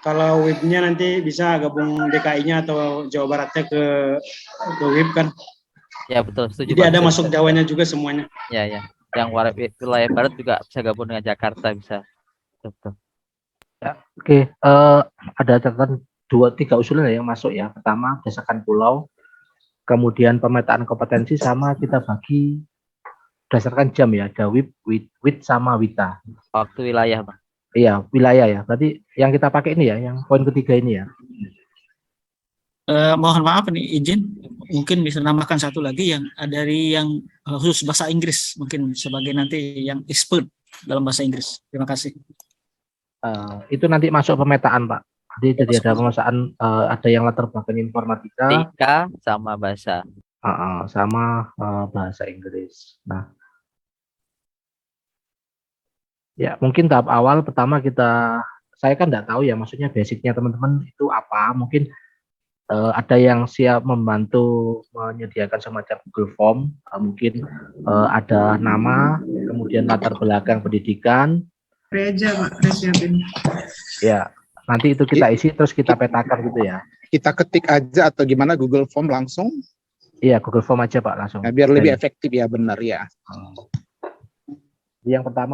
Kalau webnya nanti bisa gabung DKI-nya atau Jawa Baratnya ke web kan. Ya betul, setuju. Jadi ada masuk Jawanya juga semuanya. Ya. Yang wilayah barat juga bisa gabung dengan Jakarta bisa. Betul. Ya, oke. Ada catatan 2-3 usulan yang masuk ya. Pertama berdasarkan pulau, kemudian pemetaan kompetensi sama kita bagi berdasarkan jam ya. Ada WIT sama WITA. Waktu wilayah, Pak. Iya, wilayah ya. Berarti yang kita pakai ini ya, yang poin ketiga ini ya. Mohon maaf nih, izin mungkin bisa nambahkan satu lagi yang dari yang khusus bahasa Inggris, mungkin sebagai nanti yang expert dalam bahasa Inggris. Terima kasih. Itu nanti masuk pemetaan, Pak. Jadi ada pemetaan, ada yang latar belakang informatika, sama bahasa, sama bahasa Inggris. Nah, ya mungkin tahap awal pertama saya kan nggak tahu ya, maksudnya basicnya teman-teman itu apa. Mungkin ada yang siap membantu menyediakan semacam Google Form, mungkin ada nama, kemudian latar belakang pendidikan. Reja, Pak, siapin. Ya, nanti itu kita isi terus kita petakan gitu ya. Kita ketik aja atau gimana Google Form langsung? Iya, Google Form aja Pak langsung. Nah, biar lebih efektif ya, benar ya. Yang pertama